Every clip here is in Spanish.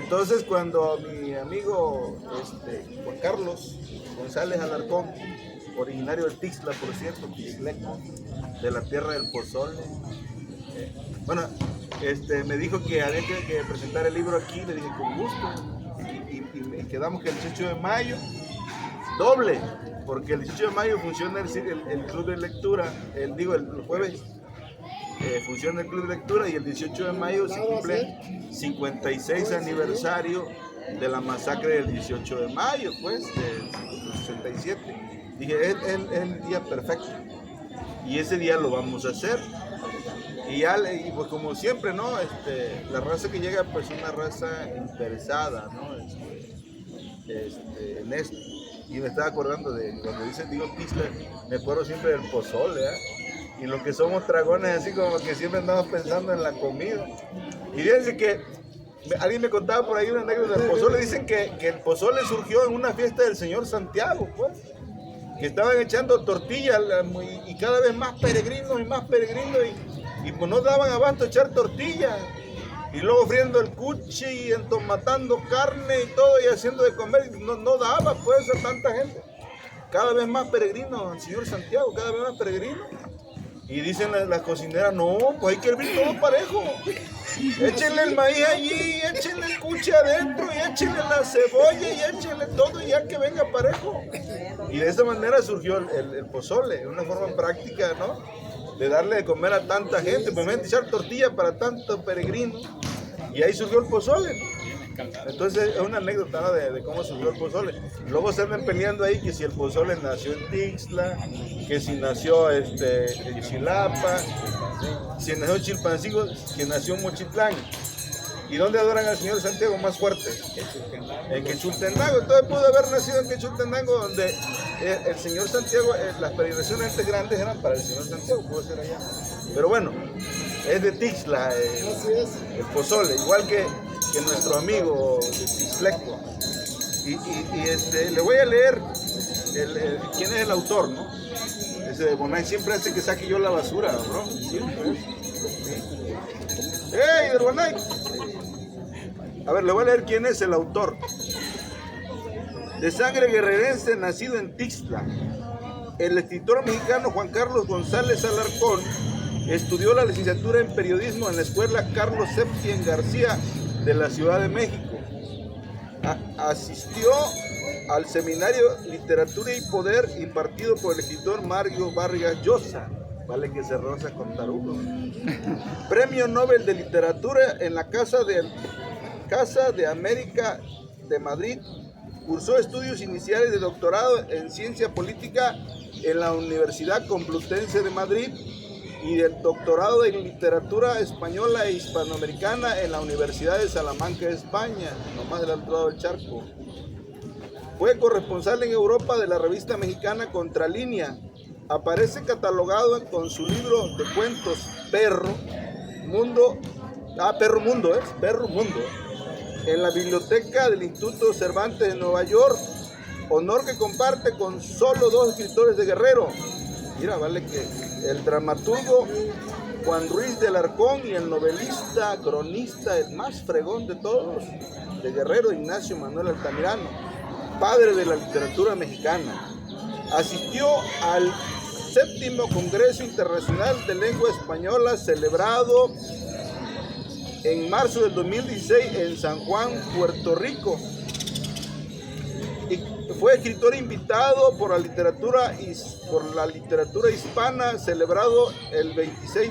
Entonces, cuando mi amigo Juan Carlos González Alarcón, originario de Tixla, por cierto, Tixleco, de la tierra del pozole, bueno, me dijo que había que presentar el libro aquí, le dije con gusto, y quedamos que el 18 de mayo, doble, porque el 18 de mayo funciona el club de lectura, el jueves, funciona el club de lectura, y el 18 de mayo se cumple 56 aniversario de la masacre del 18 de mayo, pues, del 67. Dije, es el día perfecto, y ese día lo vamos a hacer. Y pues como siempre, ¿no? La raza que llega, pues es una raza interesada, ¿no? En esto. Y me estaba acordando de cuando digo Tixla, me acuerdo siempre del pozole, ¿eh? Y lo que somos dragones, así como que siempre andamos pensando en la comida. Y fíjense que alguien me contaba por ahí una anécdota del pozole. Dicen que el pozole surgió en una fiesta del señor Santiago, pues. Que estaban echando tortillas y cada vez más peregrinos, y pues no daban abasto a echar tortillas. Y luego friendo el cuchi y entomatando carne y todo y haciendo de comer. No daba pues a tanta gente. Cada vez más peregrinos, el señor Santiago, cada vez más peregrinos. Y dicen las cocineras, no, pues hay que hervir todo parejo. Échenle el maíz allí, échenle el cuche adentro, y échenle la cebolla, y échenle todo, y ya que venga parejo. Y de esa manera surgió el pozole, una forma práctica, ¿no? De darle de comer a tanta gente, pues echar tortilla para tantos peregrinos. Y ahí surgió el pozole, ¿no? Entonces es una anécdota, ¿no? de cómo surgió el pozole. Luego se andan peleando ahí que si el pozole nació en Tixla, que si nació en Chilapa, si nació en Chilpancingo, que nació en Mochitlán. ¿Y dónde adoran al señor Santiago más fuerte? En Quechultenango. Entonces pudo haber nacido en Quechultenango, donde el señor Santiago, las peregrinaciones grandes eran para el señor Santiago, pudo ser allá. Pero bueno, es de Tixla el pozole, igual que nuestro amigo Tixleco. Y le voy a leer quién es el autor, ¿no? Ese de Bonay siempre hace que saque yo la basura, bro. Siempre. ¡Hey, de Bonay! A ver, le voy a leer quién es el autor. De sangre guerrerense, nacido en Tixla, el escritor mexicano Juan Carlos González Alarcón estudió la licenciatura en periodismo en la escuela Carlos Septien García de la Ciudad de México. Asistió al seminario Literatura y Poder impartido por el escritor Mario Vargas Llosa. Vale que se roza con tarugo. Premio Nobel de Literatura en la Casa de América de Madrid. Cursó estudios iniciales de doctorado en Ciencia Política en la Universidad Complutense de Madrid y de doctorado en Literatura Española e Hispanoamericana en la Universidad de Salamanca, España, nomás del otro lado del charco. Fue corresponsal en Europa de la revista mexicana Contralínea. Aparece catalogado con su libro de cuentos Perro Mundo, en la biblioteca del Instituto Cervantes de Nueva York, honor que comparte con solo 2 escritores de Guerrero. Mira, vale que el dramaturgo Juan Ruiz de Alarcón y el novelista, cronista, el más fregón de todos, de Guerrero, Ignacio Manuel Altamirano, padre de la literatura mexicana. Asistió al 7º Congreso Internacional de Lengua Española celebrado en marzo del 2016 en San Juan, Puerto Rico. Y fue escritor invitado por la literatura hispana celebrado el 26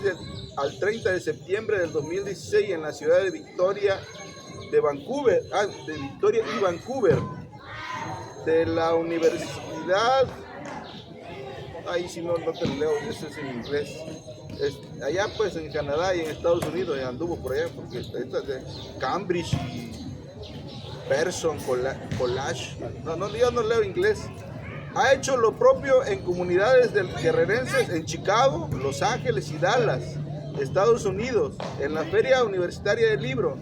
al 30 de septiembre del 2016 en la ciudad de Victoria y Vancouver, de la Universidad. Ahí si no te lo leo, eso es en inglés. Allá pues en Canadá y en Estados Unidos, anduvo por allá, porque esta de Cambridge y Pearson, College, yo no leo inglés. Ha hecho lo propio en comunidades guerrerenses en Chicago, Los Ángeles y Dallas, Estados Unidos, en la Feria Universitaria del Libro,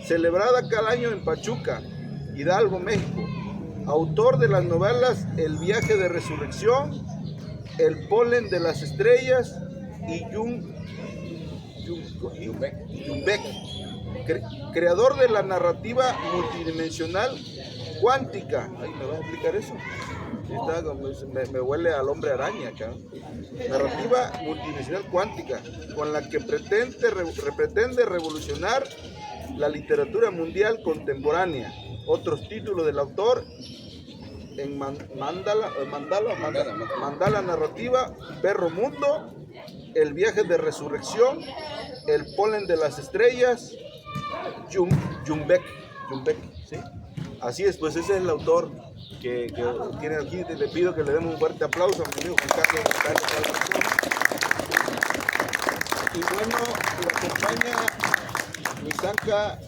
celebrada cada año en Pachuca, Hidalgo, México. Autor de las novelas El viaje de resurrección, El polen de las estrellas y Yumbek. creador de la narrativa multidimensional cuántica. Ay, ¿me vas a explicar eso? Me huele al hombre araña acá. Narrativa multidimensional cuántica, con la que pretende revolucionar la literatura mundial contemporánea. Otros títulos del autor en Mandala Narrativa, Perro Mundo, El viaje de resurrección, El polen de las estrellas, Jumbek, ¿sí? Así es, pues ese es el autor que tiene aquí. Le pido que le demos un fuerte aplauso a mi amigo Juan Carlos. Y bueno, la acompaña Misanka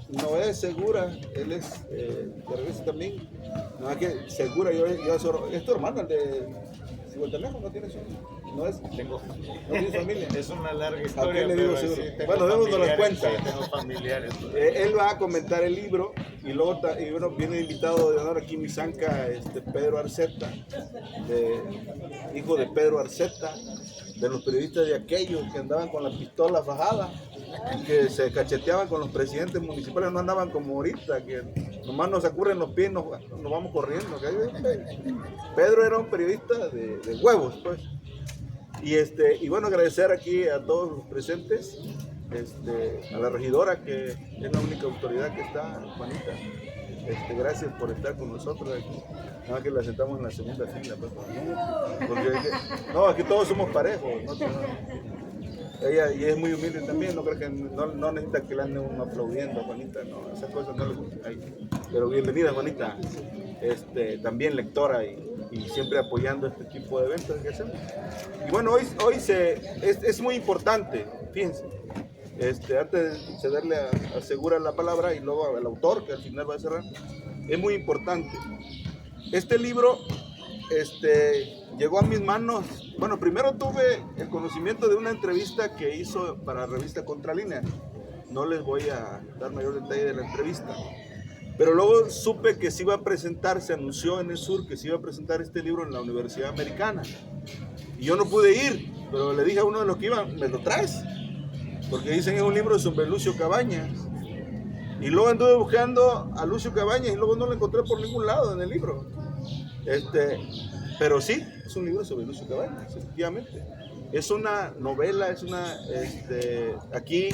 Noé Segura, él es de regreso también. No, es que Segura, es tu hermana, el de Cihuatanejo, ¿no tienes no es? Tengo. ¿No tienes familia? Es una larga historia. ¿A qué le digo Segura? Sí, bueno, démonos las cuentas. Sí, tengo familiares. Él va a comentar el libro y luego bueno, viene invitado de honor aquí Misanka, Pedro Arceta, hijo de Pedro Arceta, de los periodistas de aquellos que andaban con la pistola fajada, que se cacheteaban con los presidentes municipales, no andaban como ahorita, que nomás nos sacuden los pies y nos vamos corriendo. Pedro era un periodista de huevos, pues. Y bueno, agradecer aquí a todos los presentes, a la regidora, que es la única autoridad que está, Juanita. Gracias por estar con nosotros aquí. Nada más que la sentamos en la segunda fila, pues, porque aquí todos somos parejos, ¿no? Ella y es muy humilde también, no creo que no necesita que le anden uno aplaudiendo, Juanita, no, esas cosas no le gustan. Pero bienvenida, Juanita, también lectora y siempre apoyando este tipo de eventos que hacemos. Y bueno, hoy es muy importante, fíjense, antes de cederle a Segura la palabra y luego al autor, que al final va a cerrar, es muy importante. Este libro llegó a mis manos. Bueno, primero tuve el conocimiento de una entrevista que hizo para la revista Contralínea. No les voy a dar mayor detalle de la entrevista. Pero luego supe que se iba a presentar, se anunció en el sur que se iba a presentar este libro en la Universidad Americana. Y yo no pude ir, pero le dije a uno de los que iban, ¿me lo traes? Porque dicen que es un libro sobre Lucio Cabañas. Y luego anduve buscando a Lucio Cabañas y luego no lo encontré por ningún lado en el libro. Pero sí, es un libro sobre Lucio Cabañas, efectivamente. Es una novela, aquí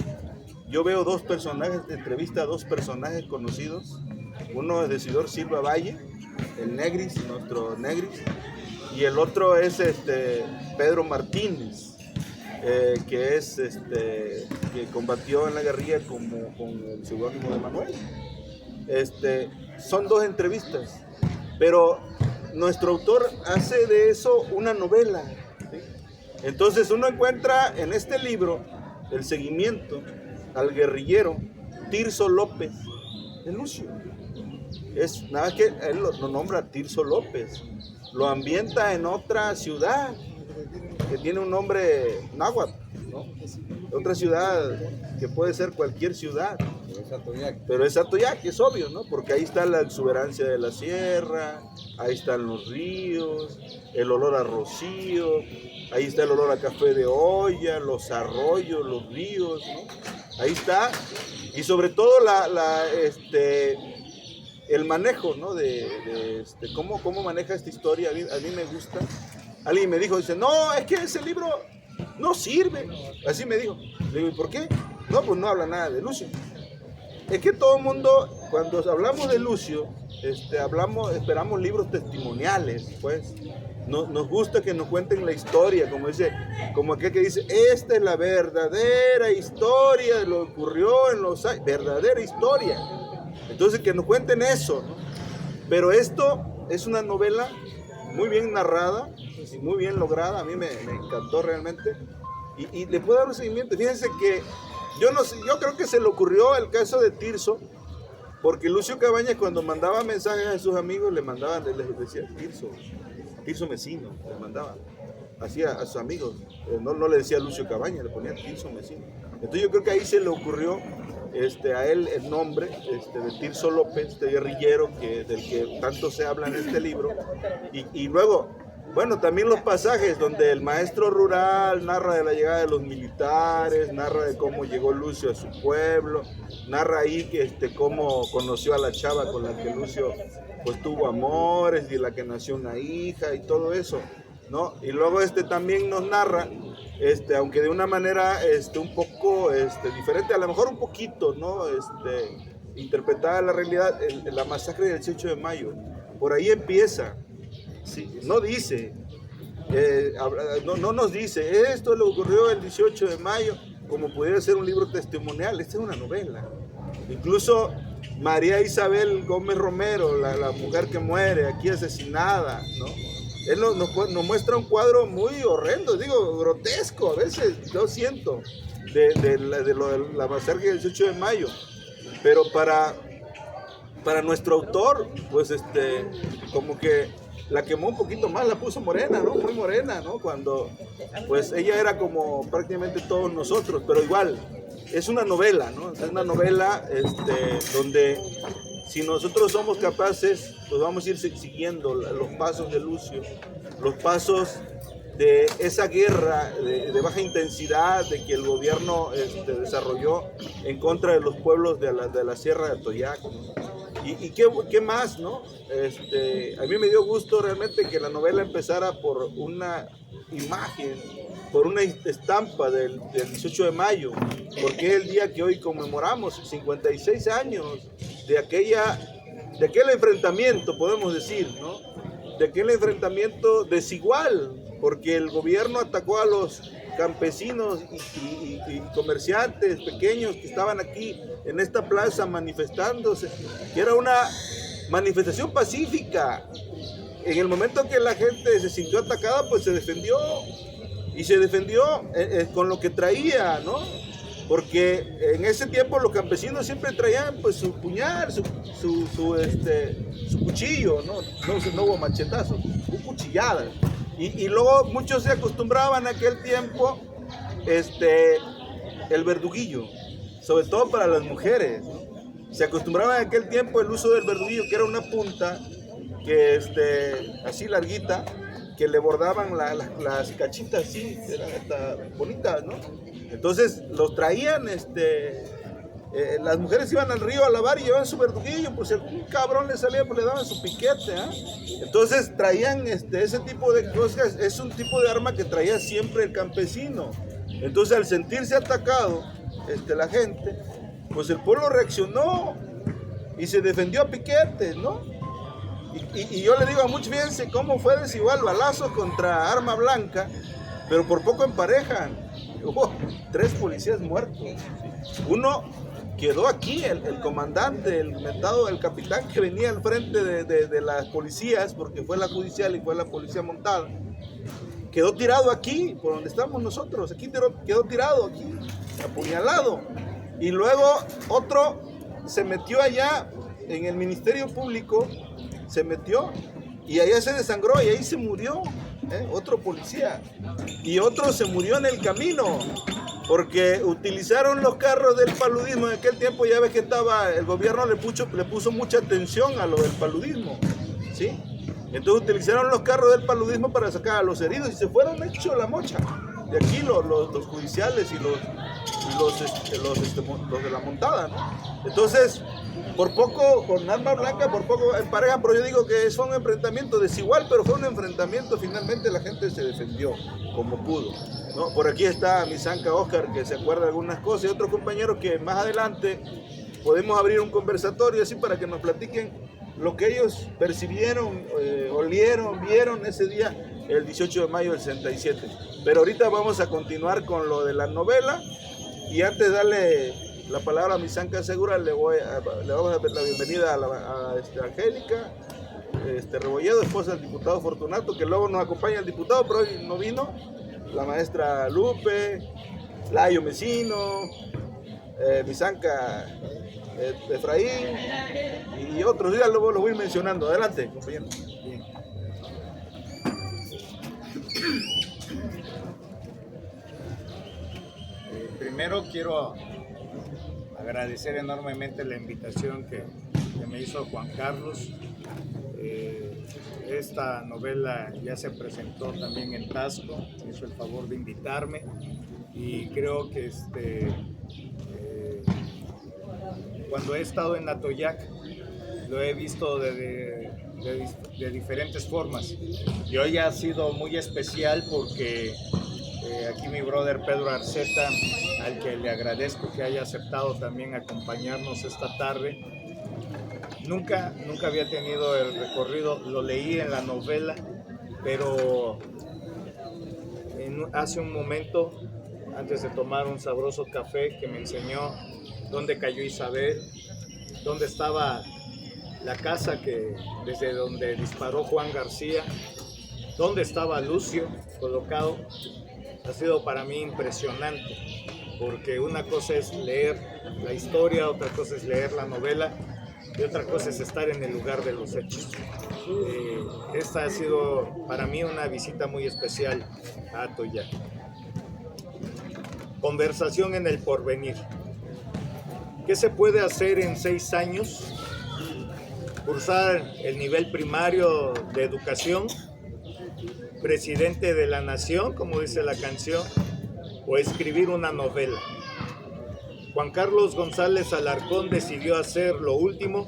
yo veo dos personajes, entrevista a dos personajes conocidos. Uno es de Isidor Silva Valle, el Negris, nuestro Negris, y el otro es Pedro Martínez, que es que combatió en la guerrilla con el seudónimo de Manuel. Son dos entrevistas, pero nuestro autor hace de eso una novela, ¿sí? Entonces uno encuentra en este libro el seguimiento al guerrillero Tirso López de Lucio. Es nada que él lo nombra Tirso López, lo ambienta en otra ciudad que tiene un nombre náhuatl, ¿no? Otra ciudad que puede ser cualquier ciudad, pero es Atoyac, es obvio, ¿no? Porque ahí está la exuberancia de la sierra, ahí están los ríos, el olor a rocío, ahí está el olor a café de olla, los arroyos, los ríos, ¿no? Ahí está, y sobre todo el manejo, ¿no? Cómo maneja esta historia. A mí me gusta. Alguien me dijo, dice, no, es que ese libro no sirve. Así me dijo. Le digo, ¿y por qué? No, pues no habla nada de Lucio. Es que todo el mundo, cuando hablamos de Lucio, esperamos libros testimoniales, pues. Nos gusta que nos cuenten la historia, como aquel que dice, esta es la verdadera historia de lo que ocurrió en los años, verdadera historia. Entonces que nos cuenten eso, ¿no? Pero esto es una novela muy bien narrada y muy bien lograda, a mí me encantó realmente. Y le puedo dar un seguimiento. Fíjense que yo creo que se le ocurrió el caso de Tirso, porque Lucio Cabañas cuando mandaba mensajes a sus amigos, les decía Tirso Mesino, le mandaba, hacía a sus amigos, no le decía Lucio Cabañas, le ponía Tirso Mesino. Entonces yo creo que ahí se le ocurrió a él el nombre de Tirso López, este guerrillero del que tanto se habla en este libro. Y luego, bueno, también los pasajes donde el maestro rural narra de la llegada de los militares, narra de cómo llegó Lucio a su pueblo, narra ahí que, cómo conoció a la chava con la que Lucio pues tuvo amores y la que nació una hija y todo eso, ¿no? Y luego también nos narra, aunque de una manera un poco diferente, a lo mejor un poquito, ¿no? Interpretada la realidad, la masacre del 18 de mayo. Por ahí empieza. Sí, no dice, no nos dice, esto le ocurrió el 18 de mayo, como pudiera ser un libro testimonial. Esta es una novela. Incluso María Isabel Gómez Romero, la mujer que muere aquí asesinada, ¿no? Él nos muestra un cuadro muy horrendo, digo, grotesco, a veces yo siento, de la masacre del 18 de mayo. Pero para nuestro autor, pues como que la quemó un poquito más, la puso morena, ¿no? Muy morena, ¿no? Cuando, pues ella era como prácticamente todos nosotros, pero igual, es una novela, ¿no? Es una novela donde si nosotros somos capaces, pues vamos a ir siguiendo los pasos de Lucio, los pasos de esa guerra de baja intensidad de que el gobierno desarrolló en contra de los pueblos de la Sierra de Atoyac, ¿no? ¿Y qué más, no? A mí me dio gusto realmente que la novela empezara por una imagen, por una estampa del 18 de mayo, porque es el día que hoy conmemoramos, 56 años de aquel enfrentamiento, podemos decir, ¿no? De aquel enfrentamiento desigual, porque el gobierno atacó a los campesinos y comerciantes pequeños que estaban aquí en esta plaza manifestándose, que era una manifestación pacífica. En el momento que la gente se sintió atacada, pues se defendió, y se defendió con lo que traía, ¿no? Porque en ese tiempo los campesinos siempre traían pues su puñal, su cuchillo, ¿no? No hubo machetazos, hubo cuchilladas. Y luego muchos se acostumbraban a aquel tiempo el verduguillo, sobre todo para las mujeres, ¿no? Se acostumbraban en aquel tiempo el uso del verduguillo, que era una punta que así larguita, que le bordaban las cachitas así, eran hasta bonitas, ¿no? Entonces los traían, las mujeres iban al río a lavar y llevaban su verduguillo, pues si algún cabrón le salía, pues le daban su piquete, ¿eh? Entonces traían ese tipo de cosas, es un tipo de arma que traía siempre el campesino. Entonces al sentirse atacado, la gente, pues el pueblo reaccionó y se defendió a piquetes, ¿no? Y yo le digo a muchos, fíjense cómo fue desigual, balazos contra arma blanca, pero por poco emparejan. Hubo 3 policías muertos. Uno quedó aquí, el comandante, el capitán que venía al frente de las policías, porque fue la judicial y fue la policía montada. Quedó tirado aquí, por donde estamos nosotros. Aquí quedó tirado, aquí, apuñalado. Y luego otro se metió allá en el Ministerio Público, se metió y allá se desangró y ahí se murió, otro policía. Y otro se murió en el camino, porque utilizaron los carros del paludismo. En aquel tiempo ya ves que el gobierno le puso mucha atención a lo del paludismo, ¿sí? Entonces utilizaron los carros del paludismo para sacar a los heridos y se fueron hechos la mocha. De aquí los judiciales y los de la montada, ¿no? Entonces, por poco, con arma blanca, por poco emparejan, pero yo digo que fue un enfrentamiento desigual, pero fue un enfrentamiento, finalmente la gente se defendió como pudo, ¿no? Por aquí está mi zanca Oscar, que se acuerda de algunas cosas, y otros compañeros que más adelante podemos abrir un conversatorio así para que nos platiquen lo que ellos percibieron, olieron, vieron ese día, el 18 de mayo del 67. Pero ahorita vamos a continuar con lo de la novela, y antes de darle la palabra a mi zanca Segura, le vamos a dar la bienvenida a Angélica Rebolledo, esposa del diputado Fortunato, que luego nos acompaña el diputado, pero hoy no vino, la maestra Lupe, Layo Mesino, mi zanca Efraín y otros días los voy mencionando. Adelante, compañero. Bien. Primero quiero agradecer enormemente la invitación que que me hizo Juan Carlos. Esta novela ya se presentó también en Tasco, me hizo el favor de invitarme y creo que cuando he estado en Atoyac lo he visto de diferentes formas y hoy ha sido muy especial porque aquí mi brother Pedro Arceta, al que le agradezco que haya aceptado también acompañarnos esta tarde. Nunca había tenido el recorrido, lo leí en la novela, pero hace un momento, antes de tomar un sabroso café, que me enseñó dónde cayó Isabel, dónde estaba la casa desde donde disparó Juan García, dónde estaba Lucio colocado, ha sido para mí impresionante, porque una cosa es leer la historia, otra cosa es leer la novela, y otra cosa es estar en el lugar de los hechos. Esta ha sido para mí una visita muy especial a Atoyac. Conversación en el porvenir. ¿Qué se puede hacer en 6 años? Cursar el nivel primario de educación, presidente de la nación, como dice la canción, o escribir una novela. Juan Carlos González Alarcón decidió hacer lo último,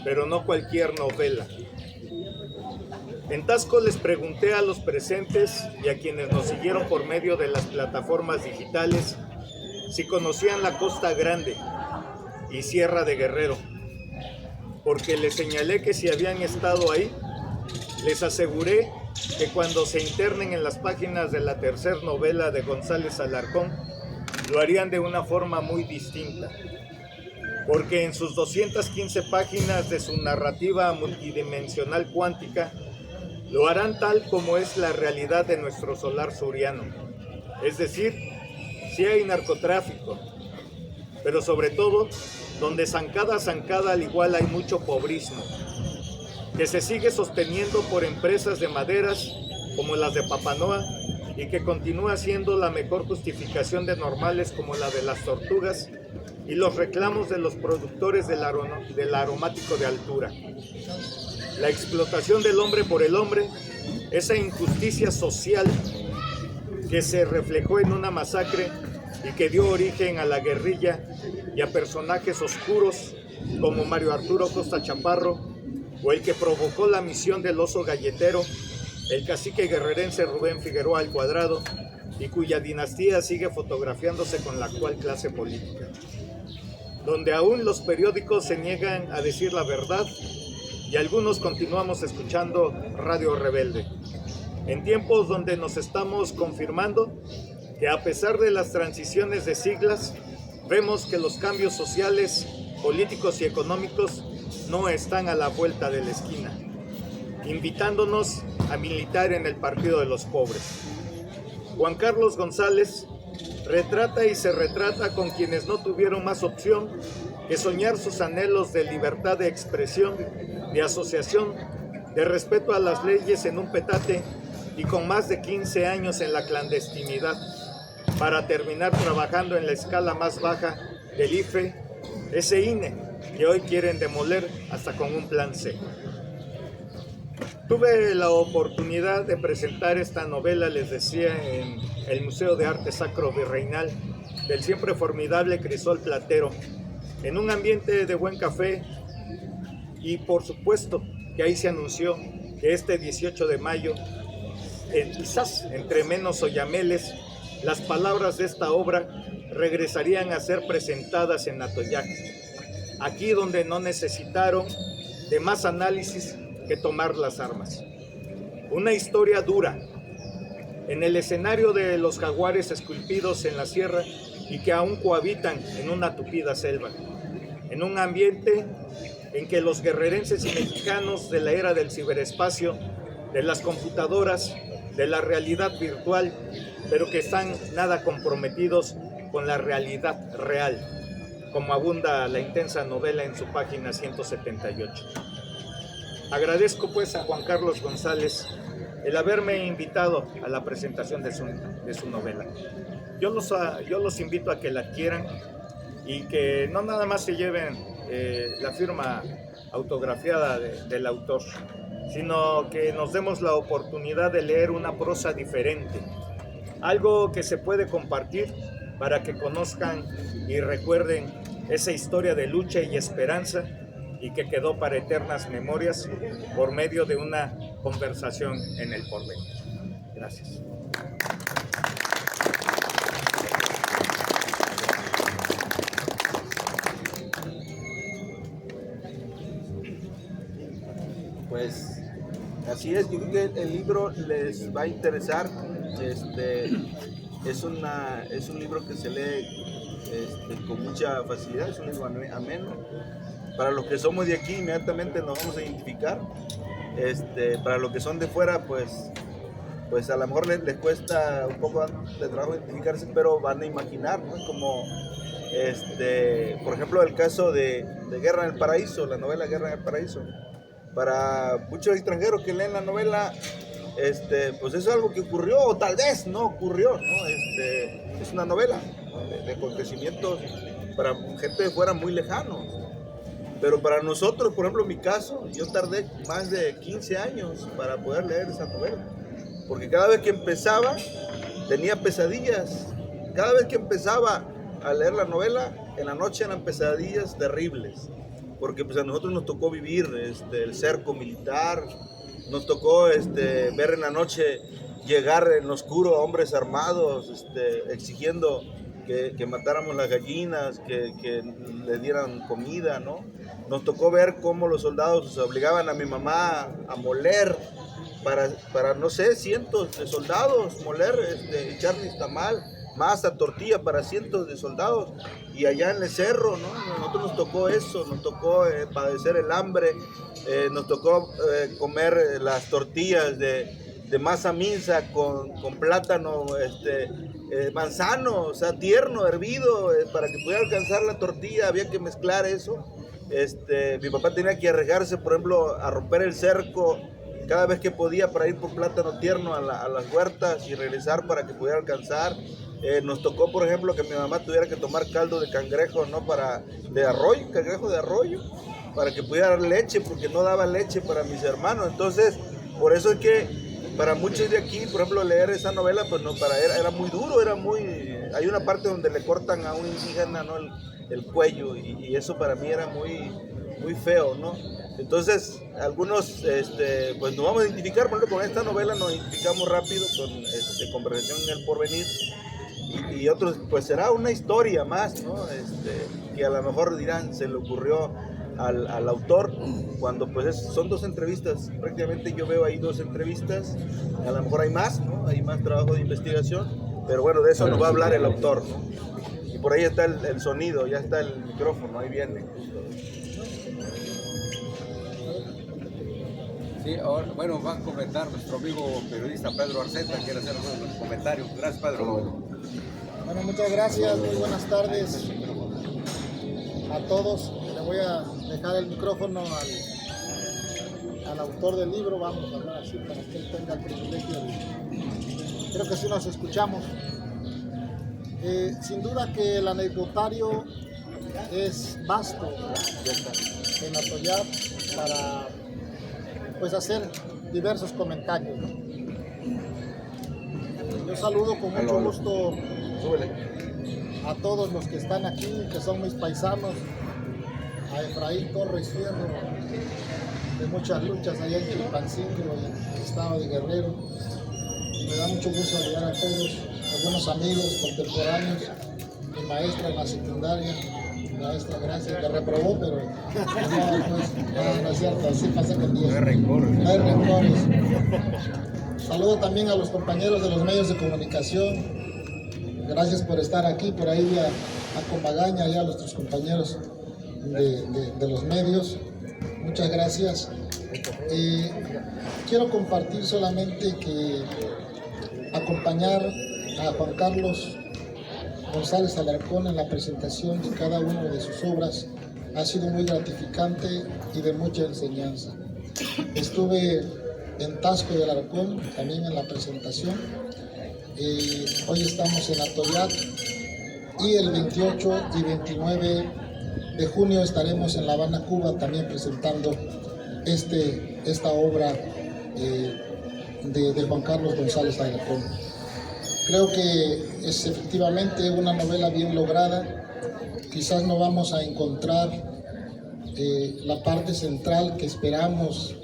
pero no cualquier novela. En Tasco les pregunté a los presentes y a quienes nos siguieron por medio de las plataformas digitales si conocían la Costa Grande y Sierra de Guerrero, porque les señalé que si habían estado ahí, les aseguré que cuando se internen en las páginas de la tercera novela de González Alarcón, lo harían de una forma muy distinta, porque en sus 215 páginas de su narrativa multidimensional cuántica, lo harán tal como es la realidad de nuestro solar suriano. Es decir, sí hay narcotráfico, pero sobre todo, donde zancada a zancada al igual hay mucho pobrismo, que se sigue sosteniendo por empresas de maderas como las de Papanoa, y que continúa siendo la mejor justificación de normales como la de las tortugas y los reclamos de los productores del aromático de altura. La explotación del hombre por el hombre, esa injusticia social que se reflejó en una masacre y que dio origen a la guerrilla y a personajes oscuros como Mario Arturo Costa Chaparro, o el que provocó la misión del oso galletero, el cacique guerrerense Rubén Figueroa al Cuadrado, y cuya dinastía sigue fotografiándose con la actual clase política. Donde aún los periódicos se niegan a decir la verdad y algunos continuamos escuchando Radio Rebelde. En tiempos donde nos estamos confirmando que a pesar de las transiciones de siglas, vemos que los cambios sociales, políticos y económicos no están a la vuelta de la esquina, invitándonos a militar en el partido de los pobres. Juan Carlos González retrata y se retrata con quienes no tuvieron más opción que soñar sus anhelos de libertad de expresión, de asociación, de respeto a las leyes en un petate y con más de 15 años en la clandestinidad, para terminar trabajando en la escala más baja del IFE, ese INE que hoy quieren demoler hasta con un plan C. Tuve la oportunidad de presentar esta novela, les decía, en el Museo de Arte Sacro Virreinal del siempre formidable Crisol Platero, en un ambiente de buen café, y por supuesto que ahí se anunció que este 18 de mayo, quizás entre menos oyameles, las palabras de esta obra regresarían a ser presentadas en Atoyac, aquí donde no necesitaron de más análisis que tomar las armas. Una historia dura, en el escenario de los jaguares esculpidos en la sierra y que aún cohabitan en una tupida selva, en un ambiente en que los guerrerenses y mexicanos de la era del ciberespacio, de las computadoras, de la realidad virtual, pero que están nada comprometidos con la realidad real, como abunda la intensa novela en su página 178. Agradezco pues a Juan Carlos González el haberme invitado a la presentación de su novela. Yo los invito a que la adquieran y que no nada más se lleven la firma autografiada del autor, sino que nos demos la oportunidad de leer una prosa diferente, algo que se puede compartir para que conozcan y recuerden esa historia de lucha y esperanza y que quedó para eternas memorias por medio de una conversación en el porvenir. Gracias. Pues así es, yo creo que el libro les va a interesar. Es un libro que se lee con mucha facilidad, es un libro ameno. Para los que somos de aquí, inmediatamente nos vamos a identificar. Para los que son de fuera, pues a lo mejor les cuesta un poco de trabajo identificarse, pero van a imaginar, ¿no? Como, por ejemplo, el caso de Guerra en el Paraíso, la novela Guerra en el Paraíso. Para muchos extranjeros que leen la novela, pues eso es algo que ocurrió, o tal vez no ocurrió, ¿no? Es una novela, ¿no? de acontecimientos para gente de fuera muy lejanos. Pero para nosotros, por ejemplo, en mi caso, yo tardé más de 15 años para poder leer esa novela. Porque cada vez que empezaba, tenía pesadillas. Cada vez que empezaba a leer la novela, en la noche eran pesadillas terribles. Porque pues a nosotros nos tocó vivir el cerco militar, nos tocó ver en la noche llegar en lo oscuro a hombres armados, exigiendo que matáramos las gallinas, que le dieran comida, ¿no? Nos tocó ver cómo los soldados obligaban a mi mamá a moler para no sé, cientos de soldados, moler, echar nixtamal, masa, tortilla para cientos de soldados. Y allá en el cerro, ¿no? A nosotros nos tocó eso, nos tocó padecer el hambre, nos tocó comer las tortillas de masa minsa con plátano, manzano, o sea, tierno, hervido, para que pudiera alcanzar la tortilla había que mezclar eso. Mi papá tenía que arriesgarse, por ejemplo, a romper el cerco cada vez que podía para ir por plátano tierno a las huertas y regresar para que pudiera alcanzar. Nos tocó, por ejemplo, que mi mamá tuviera que tomar caldo de cangrejo, ¿no? De arroyo, cangrejo de arroyo, para que pudiera dar leche, porque no daba leche para mis hermanos. Entonces, por eso es que para muchos de aquí, por ejemplo, leer esa novela, pues no, era muy duro, hay una parte donde le cortan a un indígena, ¿no? el cuello, y eso para mí era muy, muy feo, ¿no? Entonces, algunos, pues nos vamos a identificar, por ejemplo, con esta novela nos identificamos rápido con Conversación en el Porvenir, y otros, pues será una historia más, ¿no? Que a lo mejor dirán, se le ocurrió al autor, cuando pues son 2 entrevistas, prácticamente yo veo ahí 2 entrevistas, a lo mejor hay más, ¿no? Hay más trabajo de investigación, pero bueno, de eso nos va a hablar el autor, ¿no? Y por ahí está el sonido, ya está el micrófono, ahí viene. Sí, ahora, bueno, va a comentar nuestro amigo periodista Pedro Arceta, quiere hacer unos comentarios. Gracias, Pedro. Bueno, muchas gracias, muy buenas tardes a todos. Le voy a dejar el micrófono al autor del libro, vamos a hablar así para que él tenga el privilegio creo que sí nos escuchamos. Sin duda que el anecdotario es vasto en Atoyac para pues hacer diversos comentarios, ¿no? Yo saludo con mucho gusto a todos los que están aquí, que son mis paisanos, a Efraín Torres Fierro, de muchas luchas allá en Chilpancingo, en el estado de Guerrero. Me da mucho gusto saludar a todos, algunos amigos contemporáneos, mi maestra en la secundaria, maestra, gracias, que reprobó, pero no es cierto, así pasa con Dios. No hay rencores. Saludo también a los compañeros de los medios de comunicación. Gracias por estar aquí, por ahí a Comagaña y a nuestros compañeros de los medios. Muchas gracias. Quiero compartir solamente que acompañar a Juan Carlos González Alarcón en la presentación de cada una de sus obras ha sido muy gratificante y de mucha enseñanza. Estuve en Taxco de Alarcón también en la presentación. Hoy estamos en Atoyac y el 28 y 29 de junio estaremos en La Habana, Cuba, también presentando esta obra de Juan Carlos González Alarcón. Creo que es efectivamente una novela bien lograda. Quizás no vamos a encontrar la parte central que esperamos,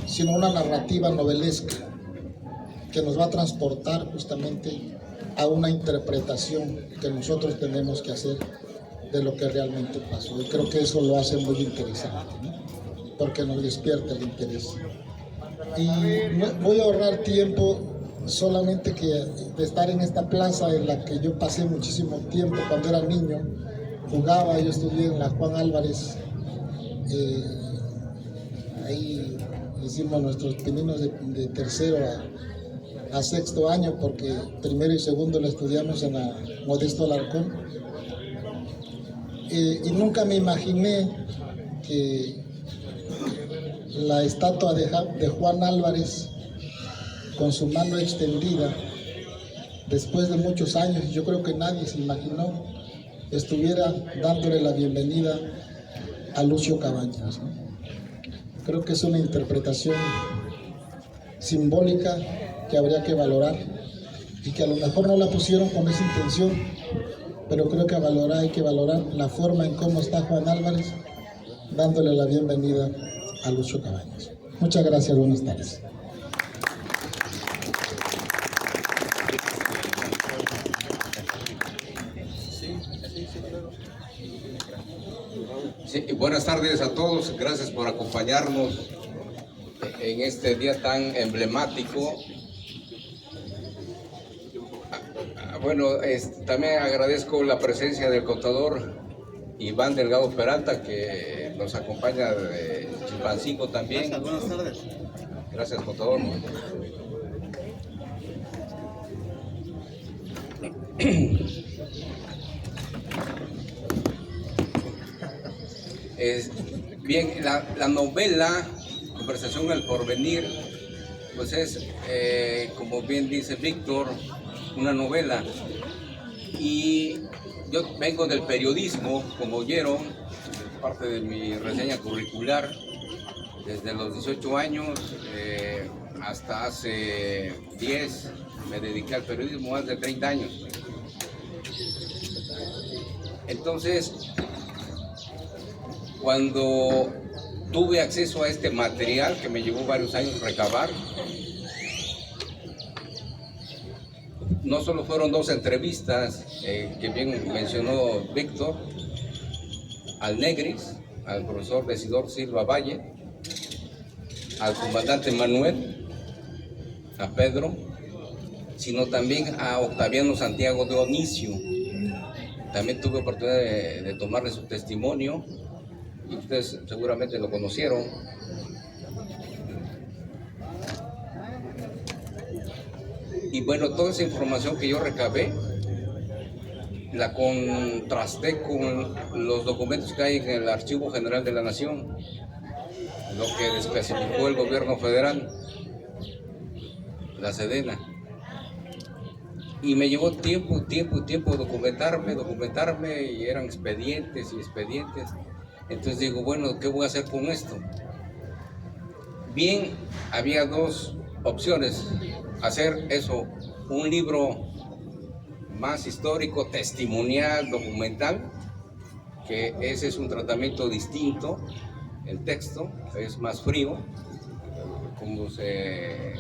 sino una narrativa novelesca que nos va a transportar justamente a una interpretación que nosotros tenemos que hacer de lo que realmente pasó. Y creo que eso lo hace muy interesante, ¿no? Porque nos despierta el interés. Y voy a ahorrar tiempo solamente que de estar en esta plaza en la que yo pasé muchísimo tiempo cuando era niño, jugaba, yo estudié en la Juan Álvarez, ahí hicimos nuestros pininos de tercero a sexto año, porque primero y segundo lo estudiamos en la Modesto Alarcón, y nunca me imaginé que la estatua de Juan Álvarez, con su mano extendida, después de muchos años, yo creo que nadie se imaginó, estuviera dándole la bienvenida a Lucio Cabañas, ¿no? Creo que es una interpretación simbólica que habría que valorar y que a lo mejor no la pusieron con esa intención, pero creo que hay que valorar la forma en cómo está Juan Álvarez dándole la bienvenida a Lucio Cabañas. Muchas gracias, buenas tardes. Sí, buenas tardes a todos, gracias por acompañarnos en este día tan emblemático. Bueno, también agradezco la presencia del contador Iván Delgado Peralta, que nos acompaña de Chilpancingo también. Buenas tardes. Gracias, contador. Bien, la novela Conversación al Porvenir, pues es, como bien dice Víctor, una novela. Y yo vengo del periodismo, como oyeron, parte de mi reseña curricular, desde los 18 años hasta hace 10, me dediqué al periodismo, más de 30 años. Entonces, cuando tuve acceso a este material, que me llevó varios años recabar, no solo fueron 2 entrevistas, que bien mencionó Víctor, al Negris, al profesor Desidor Silva Valle, al comandante Manuel, a Pedro, sino también a Octaviano Santiago de Onicio. También tuve oportunidad de tomarle su testimonio, y ustedes seguramente lo conocieron. Y bueno, toda esa información que yo recabé la contrasté con los documentos que hay en el Archivo General de la Nación, lo que desclasificó el gobierno federal, la Sedena. Y me llevó tiempo documentarme, y eran expedientes y expedientes. Entonces digo, bueno, ¿qué voy a hacer con esto? Bien, había 2 opciones: hacer eso, un libro más histórico, testimonial, documental, que ese es un tratamiento distinto, el texto es más frío, como se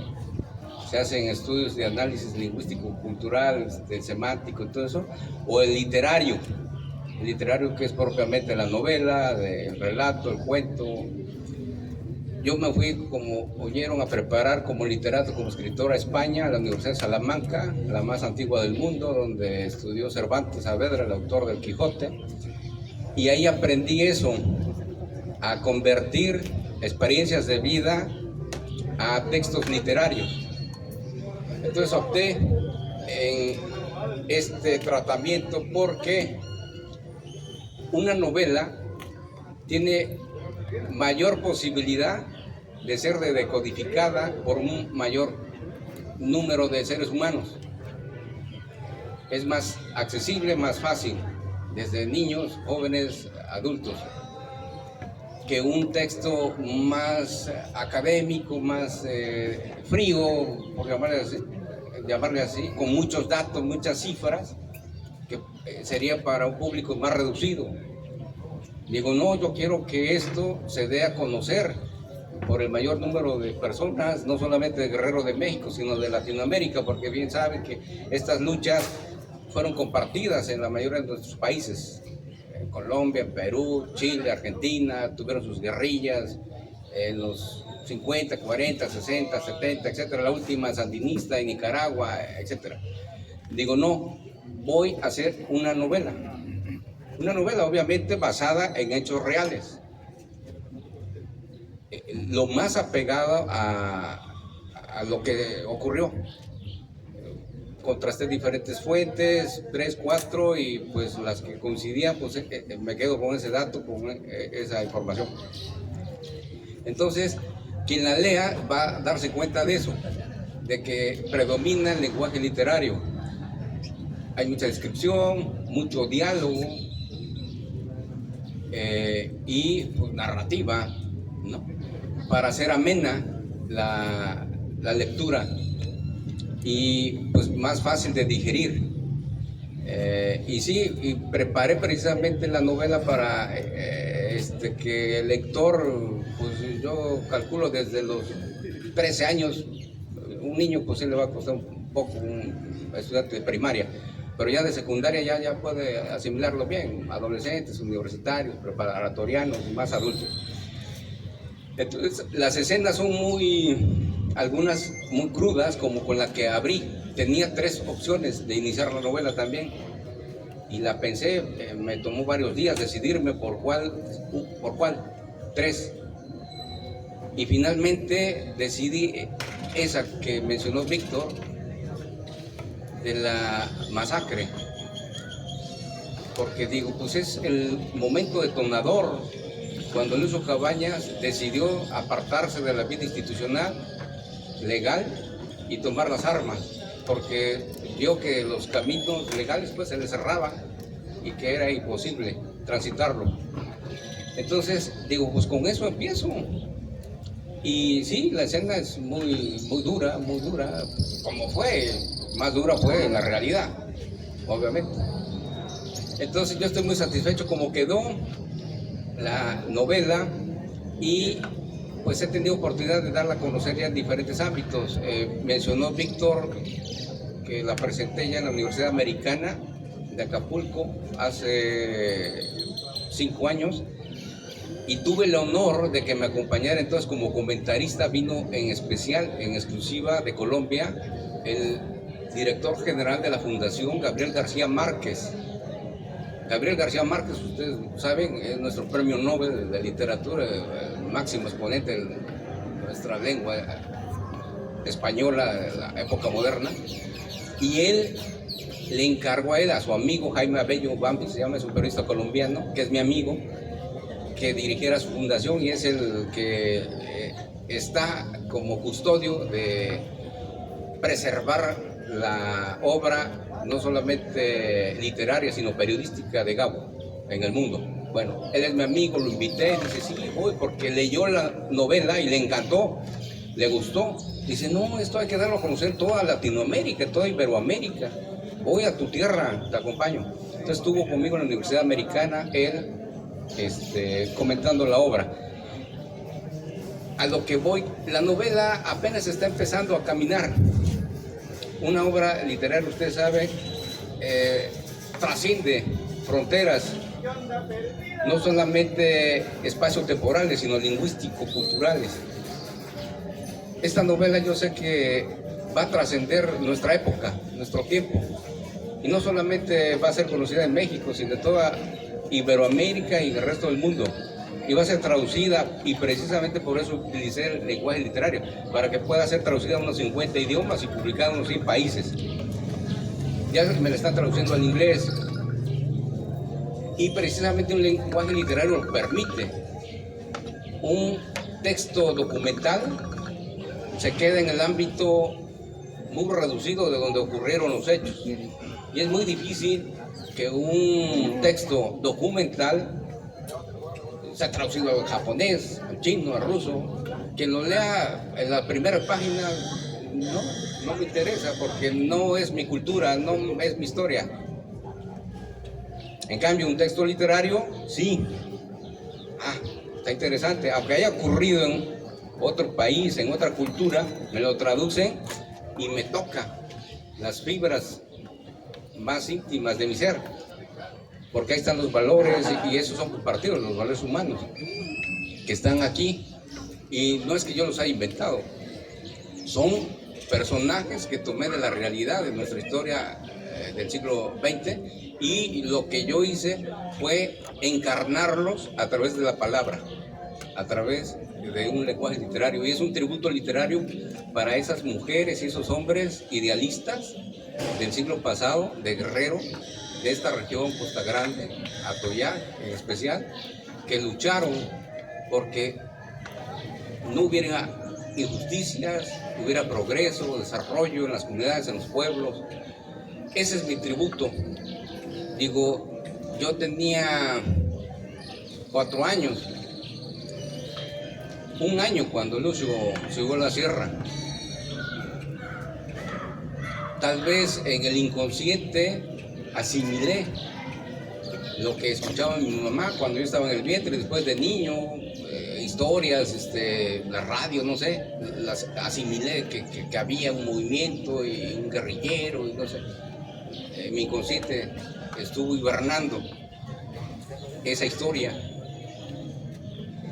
hacen estudios de análisis lingüístico, cultural, semántico y todo eso, o el literario que es propiamente la novela, el relato, el cuento. Yo me fui, como oyeron, a preparar como literato, como escritor a España, a la Universidad de Salamanca, la más antigua del mundo, donde estudió Cervantes Saavedra, el autor del Quijote, y ahí aprendí eso, a convertir experiencias de vida a textos literarios. Entonces opté en este tratamiento porque una novela tiene mayor posibilidad de ser decodificada por un mayor número de seres humanos. Es más accesible, más fácil. desde niños, jóvenes, adultos, que un texto más académico, más frío, por llamarle así, con muchos datos, muchas cifras, que sería para un público más reducido. Digo, no, yo quiero que esto se dé a conocer por el mayor número de personas, no solamente de Guerrero de México, sino de Latinoamérica, porque bien saben que estas luchas fueron compartidas en la mayoría de nuestros países. En Colombia, en Perú, Chile, Argentina, tuvieron sus guerrillas en los 50, 40, 60, 70, etcétera, la última sandinista en Nicaragua, etcétera. Digo, no, voy a hacer una novela obviamente basada en hechos reales, lo más apegado a lo que ocurrió. Contrasté diferentes fuentes, 3, 4, y pues las que coincidían, pues me quedo con ese dato, con esa información. Entonces, quien la lea va a darse cuenta de eso, de que predomina el lenguaje literario. Hay mucha descripción, mucho diálogo y pues, narrativa, ¿no? Para hacer amena la lectura y pues más fácil de digerir. Y sí, y preparé precisamente la novela para que el lector, pues yo calculo desde los 13 años, un niño pues sí le va a costar un poco, un estudiante de primaria, pero ya de secundaria ya puede asimilarlo bien, adolescentes, universitarios, preparatorianos y más adultos. Entonces, las escenas son algunas muy crudas, como con la que abrí. Tenía 3 opciones de iniciar la novela también, y la pensé, me tomó varios días decidirme por cuál, 3. Y finalmente decidí esa que mencionó Víctor, de la masacre, porque digo, pues es el momento detonador, cuando Lucio Cabañas decidió apartarse de la vida institucional, legal, y tomar las armas, porque vio que los caminos legales pues se les cerraban y que era imposible transitarlo. Entonces digo, pues con eso empiezo. Y sí, la escena es muy dura, como fue, más dura fue en la realidad, obviamente. Entonces yo estoy muy satisfecho como quedó la novela, y pues he tenido oportunidad de darla a conocer ya en diferentes ámbitos. Mencionó Víctor que la presenté ya en la Universidad Americana de Acapulco hace 5 años, y tuve el honor de que me acompañara entonces como comentarista. Vino en especial, en exclusiva de Colombia, el director general de la Fundación, Gabriel García Márquez. Gabriel García Márquez, ustedes saben, es nuestro premio Nobel de literatura, el máximo exponente de nuestra lengua española de la época moderna. Y él le encargó a su amigo Jaime Abello Bambi, se llama, es un periodista colombiano, que es mi amigo, que dirigiera su fundación, y es el que está como custodio de preservar la obra, no solamente literaria, sino periodística de Gabo en el mundo. Bueno, él es mi amigo, lo invité, dice, sí, voy, porque leyó la novela y le encantó, le gustó. Dice, no, esto hay que darlo a conocer en toda Latinoamérica, en toda Iberoamérica. Voy a tu tierra, te acompaño. Entonces estuvo conmigo en la Universidad Americana, él comentando la obra. A lo que voy, la novela apenas está empezando a caminar. Una obra literaria, usted sabe, trasciende fronteras, no solamente espacio-temporales, sino lingüístico-culturales. Esta novela yo sé que va a trascender nuestra época, nuestro tiempo, y no solamente va a ser conocida en México, sino en toda Iberoamérica y el resto del mundo, y va a ser traducida, y precisamente por eso utilicé el lenguaje literario, para que pueda ser traducida a unos 50 idiomas y publicada en unos 100 países. Ya me la están traduciendo al inglés, y precisamente un lenguaje literario lo permite. Un texto documental se queda en el ámbito muy reducido de donde ocurrieron los hechos, y es muy difícil que un texto documental se ha traducido al japonés, al chino, al ruso. Quien lo lea en la primera página no me interesa porque no es mi cultura, no es mi historia. En cambio, un texto literario, sí. Está interesante. Aunque haya ocurrido en otro país, en otra cultura, me lo traducen y me toca las fibras más íntimas de mi ser. Porque ahí están los valores y esos son compartidos, los valores humanos que están aquí. Y no es que yo los haya inventado, son personajes que tomé de la realidad de nuestra historia del siglo XX, y lo que yo hice fue encarnarlos a través de la palabra, a través de un lenguaje literario, y es un tributo literario para esas mujeres y esos hombres idealistas del siglo pasado, de Guerrero, de esta región Costa Grande, Atoyac en especial, que lucharon porque no hubiera injusticias, hubiera progreso, desarrollo en las comunidades, en los pueblos. Ese es mi tributo. Digo, yo tenía 4 años, un año cuando Lucio subió a la sierra. Tal vez en el inconsciente asimilé lo que escuchaba mi mamá cuando yo estaba en el vientre, después de niño, historias, la radio, no sé, las asimilé que había un movimiento y un guerrillero y no sé. Mi inconsciente estuvo hibernando esa historia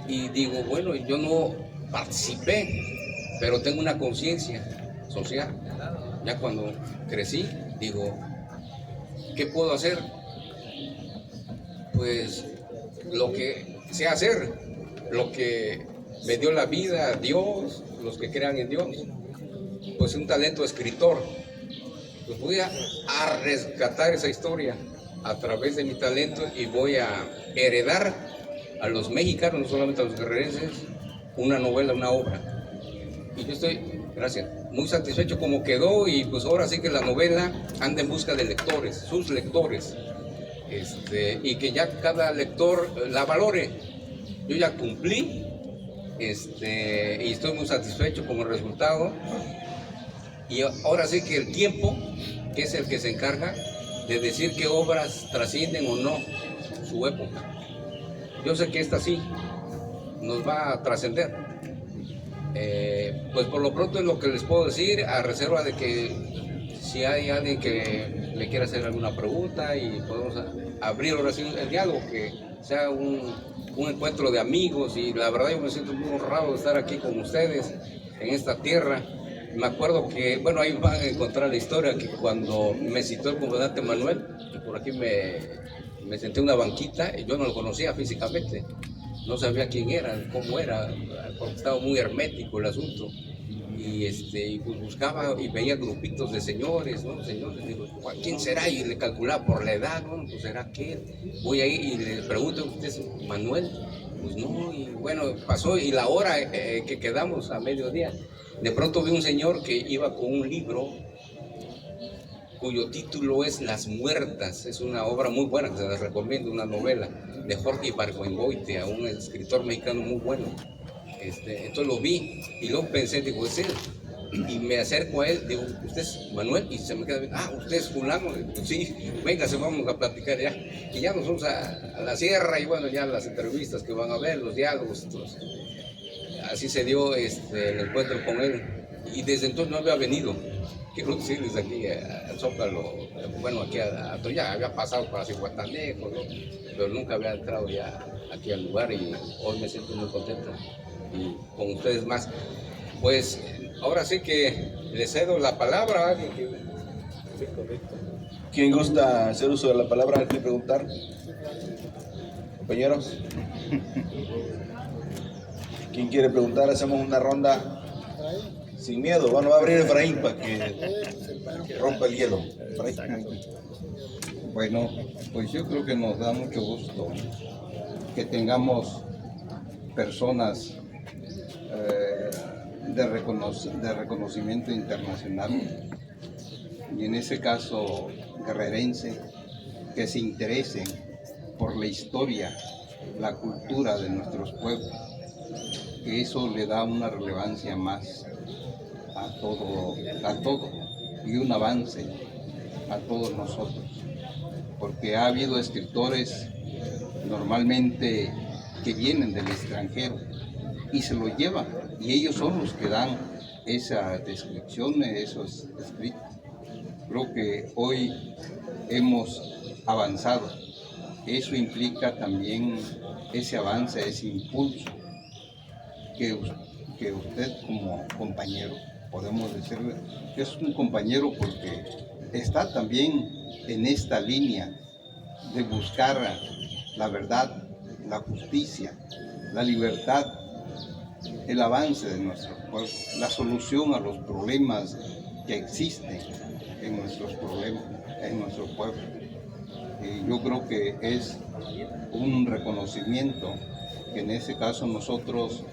y digo, bueno, yo no participé, pero tengo una conciencia social. Ya cuando crecí, digo, ¿qué puedo hacer? Pues lo que sé hacer, lo que me dio la vida, Dios, los que crean en Dios, pues un talento escritor. Pues voy a rescatar esa historia a través de mi talento y voy a heredar a los mexicanos, no solamente a los guerrerenses, una novela, una obra. Y yo estoy, gracias, muy satisfecho como quedó, y pues ahora sí que la novela anda en busca de lectores, sus lectores, y que ya cada lector la valore. Yo ya cumplí, y estoy muy satisfecho como resultado. Y ahora sí que el tiempo, que es el que se encarga de decir qué obras trascienden o no su época. Yo sé que esta sí nos va a trascender. Pues por lo pronto es lo que les puedo decir, a reserva de que si hay alguien que le quiera hacer alguna pregunta y podemos abrir ahora sí el diálogo, que sea un encuentro de amigos. Y la verdad yo me siento muy honrado de estar aquí con ustedes en esta tierra. Me acuerdo que, bueno, ahí van a encontrar la historia, que cuando me citó el comandante Manuel, y por aquí me senté en una banquita, y yo no lo conocía físicamente, no sabía quién era, cómo era, porque estaba muy hermético el asunto. Y pues buscaba y veía grupitos de señores, ¿no? Señores, digo, ¿quién será? Y le calculaba por la edad, ¿no? Pues será aquel. Voy ahí y le pregunto, ¿usted es Manuel? Pues no, y bueno, pasó, y la hora que quedamos a mediodía, de pronto vi un señor que iba con un libro cuyo título es Las Muertas. Es una obra muy buena que se les recomiendo, una novela de Jorge Ibargüengoitia, un escritor mexicano muy bueno. Entonces lo vi y luego pensé, digo, es él. Y me acerco a él, digo, ¿usted es Manuel? Y se me queda viendo, ¿usted es fulano? Digo, sí, véngase, vamos a platicar ya. Y ya nos vamos a la sierra, y bueno, ya las entrevistas que van a ver, los diálogos. Entonces, así se dio el encuentro con él. Y desde entonces no había venido. Quiero decirles aquí al Zócalo, bueno, aquí a Atoyac, había pasado por Cihuatanejo, ¿no? Pero nunca había entrado ya aquí al lugar, y hoy me siento muy contento y con ustedes más. Pues ahora sí que le cedo la palabra a alguien que... ¿Quién gusta hacer uso de la palabra antes de preguntar? Compañeros. ¿Quién quiere preguntar? Hacemos una ronda sin miedo. Bueno, va a abrir Efraín para que rompa el hielo. Efraín. Bueno, pues yo creo que nos da mucho gusto que tengamos personas de reconocimiento internacional, y en ese caso guerrerense, que se interesen por la historia, la cultura de nuestros pueblos, que eso le da una relevancia más a todo y un avance a todos nosotros, porque ha habido escritores normalmente que vienen del extranjero y se lo llevan, y ellos son los que dan esas descripciones, esos escritos. Creo que hoy hemos avanzado. Eso implica también ese avance, ese impulso que usted como compañero, podemos decirle que es un compañero porque está también en esta línea de buscar la verdad, la justicia, la libertad, el avance de nuestro pueblo, la solución a los problemas que existen en nuestros problemas, en nuestro pueblo. Y yo creo que es un reconocimiento que en ese caso nosotros,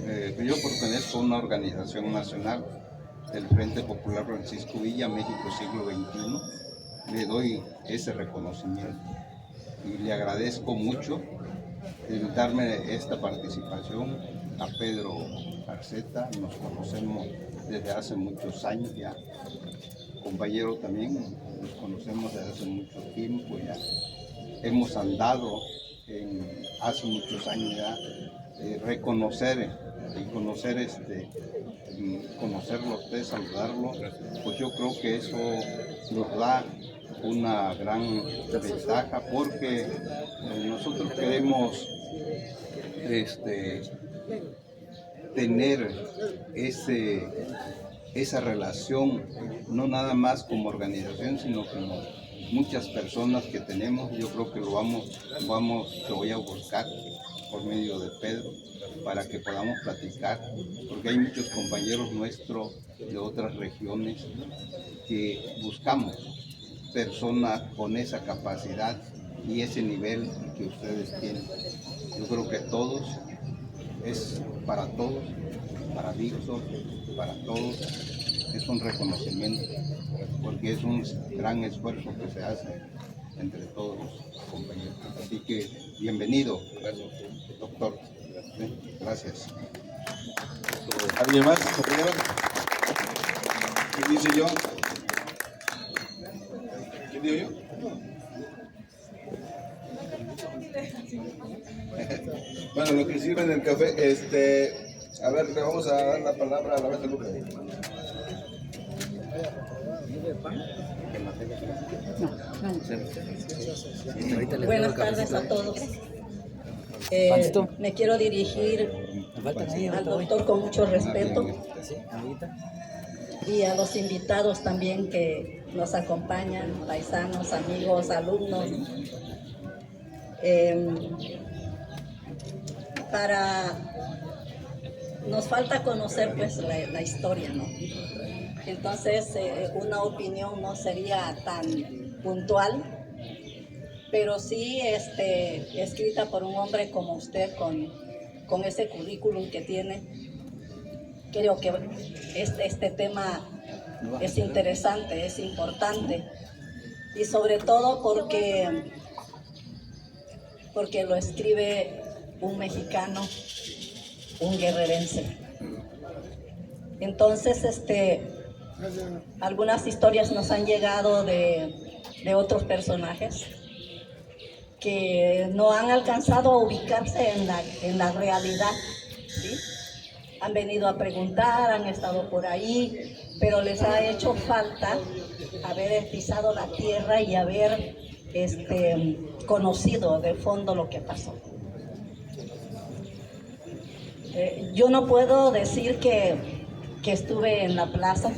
yo pertenezco a una organización nacional del Frente Popular Francisco Villa, México siglo XXI, le doy ese reconocimiento y le agradezco mucho de darme esta participación. A Pedro Arceta, nos conocemos desde hace muchos años ya, compañero también, nos conocemos desde hace mucho tiempo ya, hemos andado hace muchos años ya, conocerlo a usted, saludarlo, pues yo creo que eso nos da una gran ventaja porque nosotros queremos tener esa relación, no nada más como organización, sino como muchas personas que tenemos. Yo creo que lo voy a buscar por medio de Pedro para que podamos platicar, porque hay muchos compañeros nuestros de otras regiones que buscamos personas con esa capacidad y ese nivel que ustedes tienen. Yo creo que todos, es para todos, para Víctor, para todos, es un reconocimiento, porque es un gran esfuerzo que se hace entre todos los compañeros. Así que bienvenido, doctor. Gracias. ¿Alguien más, compañero? ¿Qué dice yo? ¿Qué digo yo? Bueno, lo que sirven el café, a ver, le vamos a dar la palabra a la maestra Lucas. Buenas tardes a todos. Me quiero dirigir al doctor con mucho respeto y a los invitados también que nos acompañan, paisanos, amigos, alumnos. Nos falta conocer pues la historia, ¿no? Entonces una opinión no sería tan puntual, pero sí escrita por un hombre como usted con ese currículum que tiene. Creo que este tema es interesante, es importante, y sobre todo porque lo escribe un mexicano, un guerrerense. Entonces, algunas historias nos han llegado de otros personajes que no han alcanzado a ubicarse en la realidad, ¿sí? Han venido a preguntar, han estado por ahí, pero les ha hecho falta haber pisado la tierra y haber conocido de fondo lo que pasó. Yo no puedo decir que estuve en la plaza.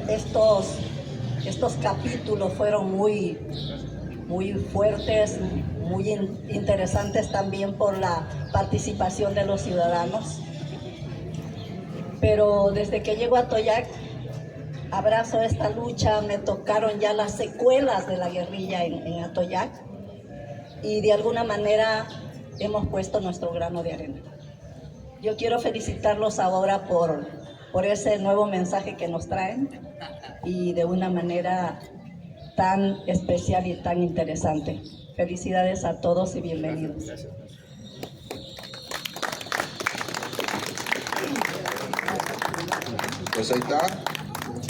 Estos capítulos fueron muy fuertes, muy interesantes también por la participación de los ciudadanos. Pero desde que llego a Toyac, abrazo esta lucha, me tocaron ya las secuelas de la guerrilla en Atoyac, y de alguna manera hemos puesto nuestro grano de arena. Yo quiero felicitarlos ahora por ese nuevo mensaje que nos traen, y de una manera tan especial y tan interesante. Felicidades a todos y bienvenidos. Pues ahí está.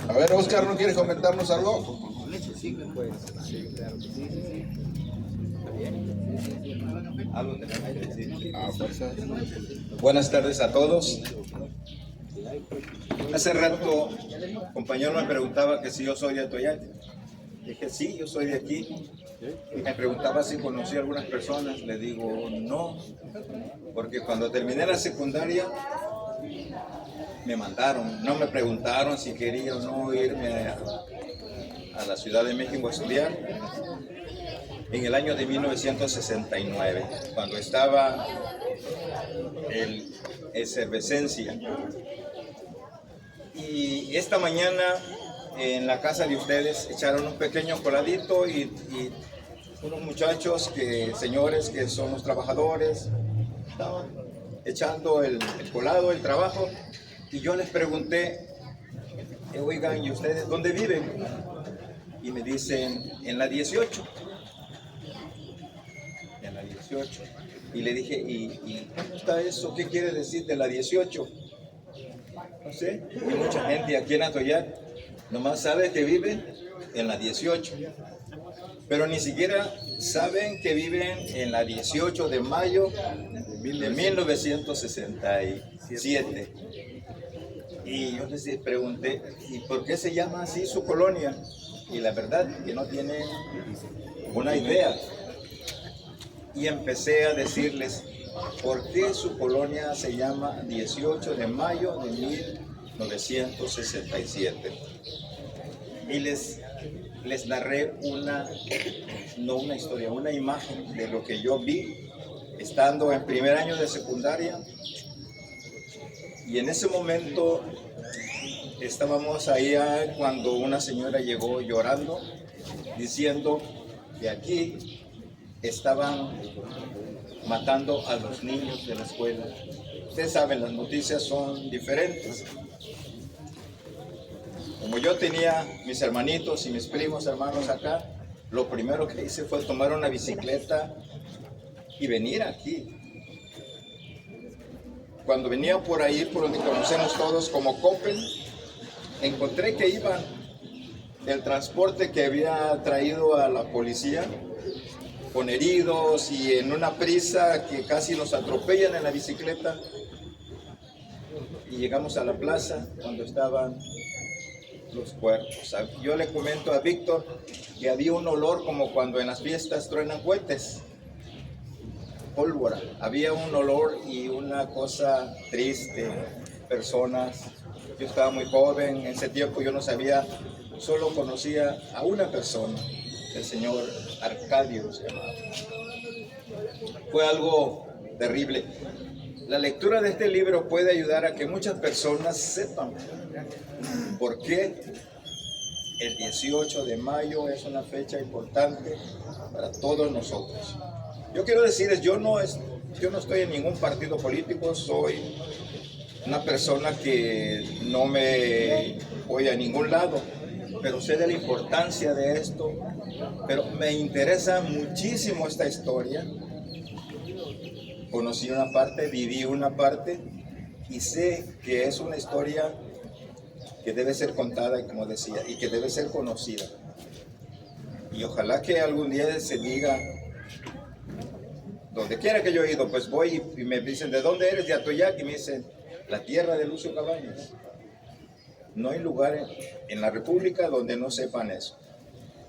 A ver, Oscar, ¿no quieres comentarnos algo? Buenas tardes a todos. Hace rato, compañero me preguntaba que si yo soy de Atoyac. Dije, sí, yo soy de aquí. Y me preguntaba si conocía a algunas personas. Le digo, no, porque cuando terminé la secundaria me mandaron. No me preguntaron si quería o no irme a la Ciudad de México a estudiar. En el año de 1969, cuando estaba el efervescencia. Y esta mañana en la casa de ustedes echaron un pequeño coladito y unos muchachos, señores que son los trabajadores, estaban echando el colado, el trabajo, y yo les pregunté, oigan, ¿y ustedes dónde viven? Y me dicen, en la 18. En la 18. Y le dije, ¿y cómo está eso? ¿Qué quiere decir de la 18? No sé, hay mucha gente aquí en Atoyac, nomás sabe que viven en la 18, pero ni siquiera saben que viven en la 18 de mayo de 1967. Y yo les pregunté, ¿y por qué se llama así su colonia? Y la verdad que no tienen una idea. Y empecé a decirles, ¿por qué su colonia se llama 18 de mayo de 1967? Y les narré no una historia, una imagen de lo que yo vi estando en primer año de secundaria. Y en ese momento estábamos ahí cuando una señora llegó llorando, diciendo que aquí estaban matando a los niños de la escuela. Ustedes saben, las noticias son diferentes. Como yo tenía mis hermanitos y mis primos hermanos acá, lo primero que hice fue tomar una bicicleta y venir aquí. Cuando venía por ahí, por donde conocemos todos como Coppel, encontré que iban el transporte que había traído a la policía con heridos y en una prisa que casi nos atropellan en la bicicleta. Y llegamos a la plaza cuando estaban los cuerpos. Yo le comento a Víctor que había un olor como cuando en las fiestas truenan cohetes, pólvora. Había un olor y una cosa triste, personas. Yo estaba muy joven, en ese tiempo yo no sabía, solo conocía a una persona, el señor Arcadio se llamaba. Fue algo terrible. La lectura de este libro puede ayudar a que muchas personas sepan por qué el 18 de mayo es una fecha importante para todos nosotros. Yo quiero decirles, yo no estoy en ningún partido político, soy una persona que no me voy a ningún lado, pero sé de la importancia de esto, pero me interesa muchísimo esta historia. Conocí una parte, viví una parte y sé que es una historia que debe ser contada, como decía, y que debe ser conocida. Y ojalá que algún día se diga, donde quiera que yo he ido, pues voy y me dicen, ¿de dónde eres? De Atoyac, y me dicen, la tierra de Lucio Cabañas. No hay lugar en la República donde no sepan eso.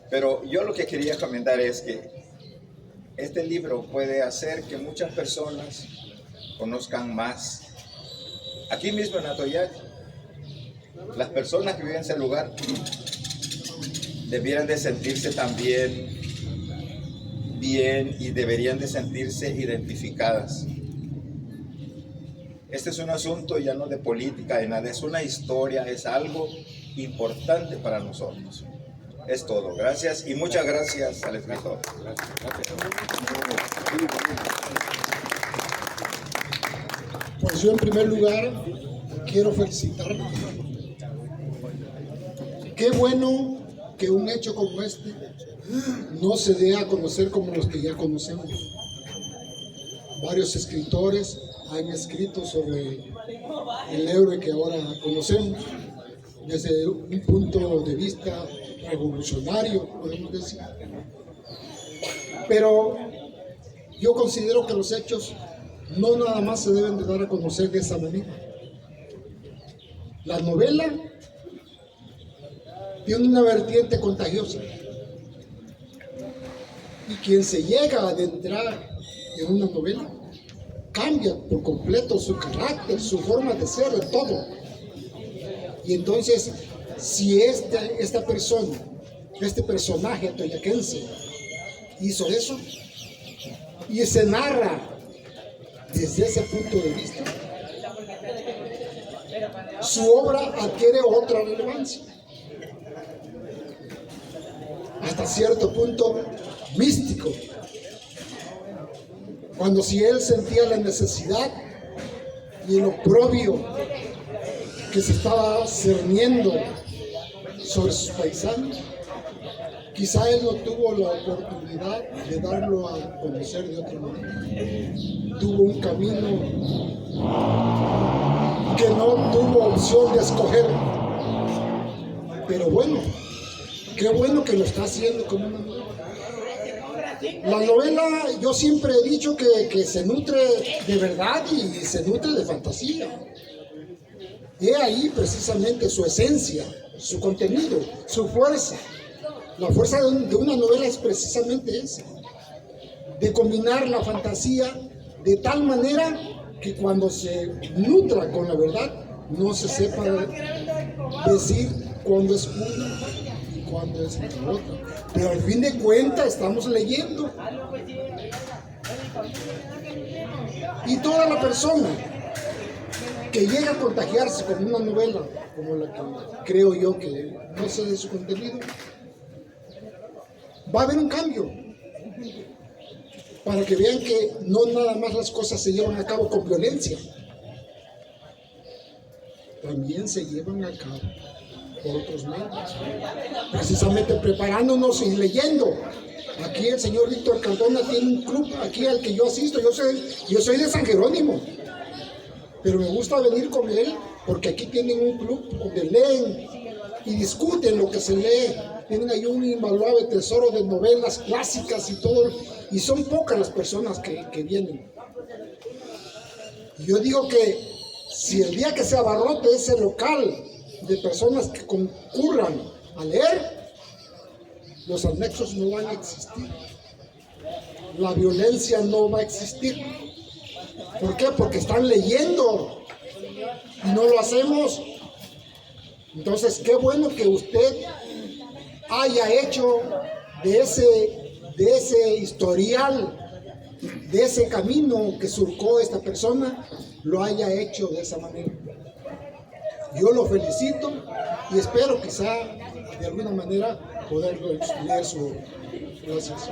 Pero yo lo que quería comentar es que este libro puede hacer que muchas personas conozcan más. Aquí mismo en Atoyac, las personas que viven en ese lugar debieran de sentirse también bien y deberían de sentirse identificadas. Este es un asunto ya no de política, de nada, es una historia, es algo importante para nosotros. Es todo. Gracias y muchas gracias al escritor. Pues yo en primer lugar quiero felicitarlos. Qué bueno que un hecho como este no se dé a conocer como los que ya conocemos. Varios escritores han escrito sobre el héroe que ahora conocemos desde un punto de vista revolucionario, podemos decir. Pero yo considero que los hechos no nada más se deben de dar a conocer de esa manera. La novela tiene una vertiente contagiosa y quien se llega a adentrar en una novela cambia por completo su carácter, su forma de ser, de todo. Y entonces, si esta persona, este personaje toyaquense hizo eso y se narra desde ese punto de vista, su obra adquiere otra relevancia, hasta cierto punto místico. Cuando si él sentía la necesidad y el oprobio que se estaba cerniendo sobre sus paisanos, quizá él no tuvo la oportunidad de darlo a conocer de otra manera. Tuvo un camino que no tuvo opción de escoger. Pero bueno, qué bueno que lo está haciendo como una novela. La novela, yo siempre he dicho que se nutre de verdad y se nutre de fantasía. Y ahí precisamente su esencia, su contenido, su fuerza. La fuerza de una novela es precisamente esa, de combinar la fantasía de tal manera que cuando se nutra con la verdad, no se sepa decir cuándo es una y cuándo es la otra. Pero al fin de cuentas estamos leyendo. Y toda la persona que llega a contagiarse con una novela como la que creo yo que no sé de su contenido, va a haber un cambio, para que vean que no nada más las cosas se llevan a cabo con violencia, también se llevan a cabo por otros medios, precisamente preparándonos y leyendo. Aquí el señor Víctor Cardona tiene un club aquí al que yo asisto. Yo soy de San Jerónimo, pero me gusta venir con él porque aquí tienen un club donde leen y discuten lo que se lee. Tienen ahí un invaluable tesoro de novelas clásicas y todo, y son pocas las personas que vienen. Y yo digo que si el día que se abarrote ese local de personas que concurran a leer, los anexos no van a existir, la violencia no va a existir. ¿Por qué? Porque están leyendo y no lo hacemos. Entonces, qué bueno que usted haya hecho de ese historial, de ese camino que surcó esta persona, lo haya hecho de esa manera. Yo lo felicito y espero quizá de alguna manera poder leer su obra. Gracias.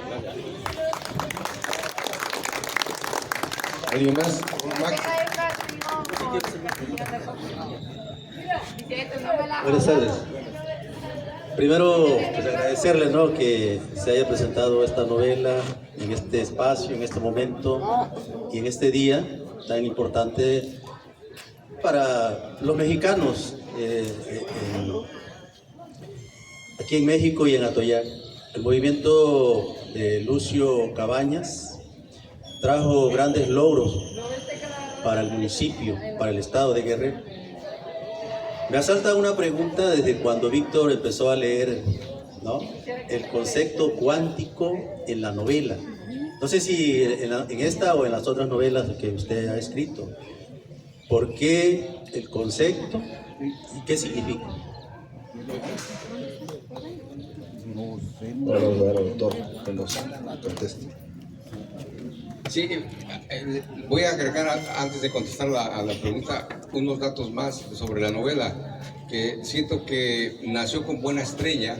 ¿Alguien más? Max. Buenas tardes. Primero, pues agradecerle, ¿no?, que se haya presentado esta novela en este espacio, en este momento y en este día tan importante para los mexicanos aquí en México y en Atoyac. El movimiento de Lucio Cabañas trajo grandes logros para el municipio, para el estado de Guerrero. Me asalta una pregunta desde cuando Víctor empezó a leer, ¿no?, el concepto cuántico en la novela. No sé si en esta o en las otras novelas que usted ha escrito. ¿Por qué el concepto y qué significa? Doctor, que nos conteste. Sí, voy a agregar antes de contestar a la pregunta unos datos más sobre la novela, que siento que nació con buena estrella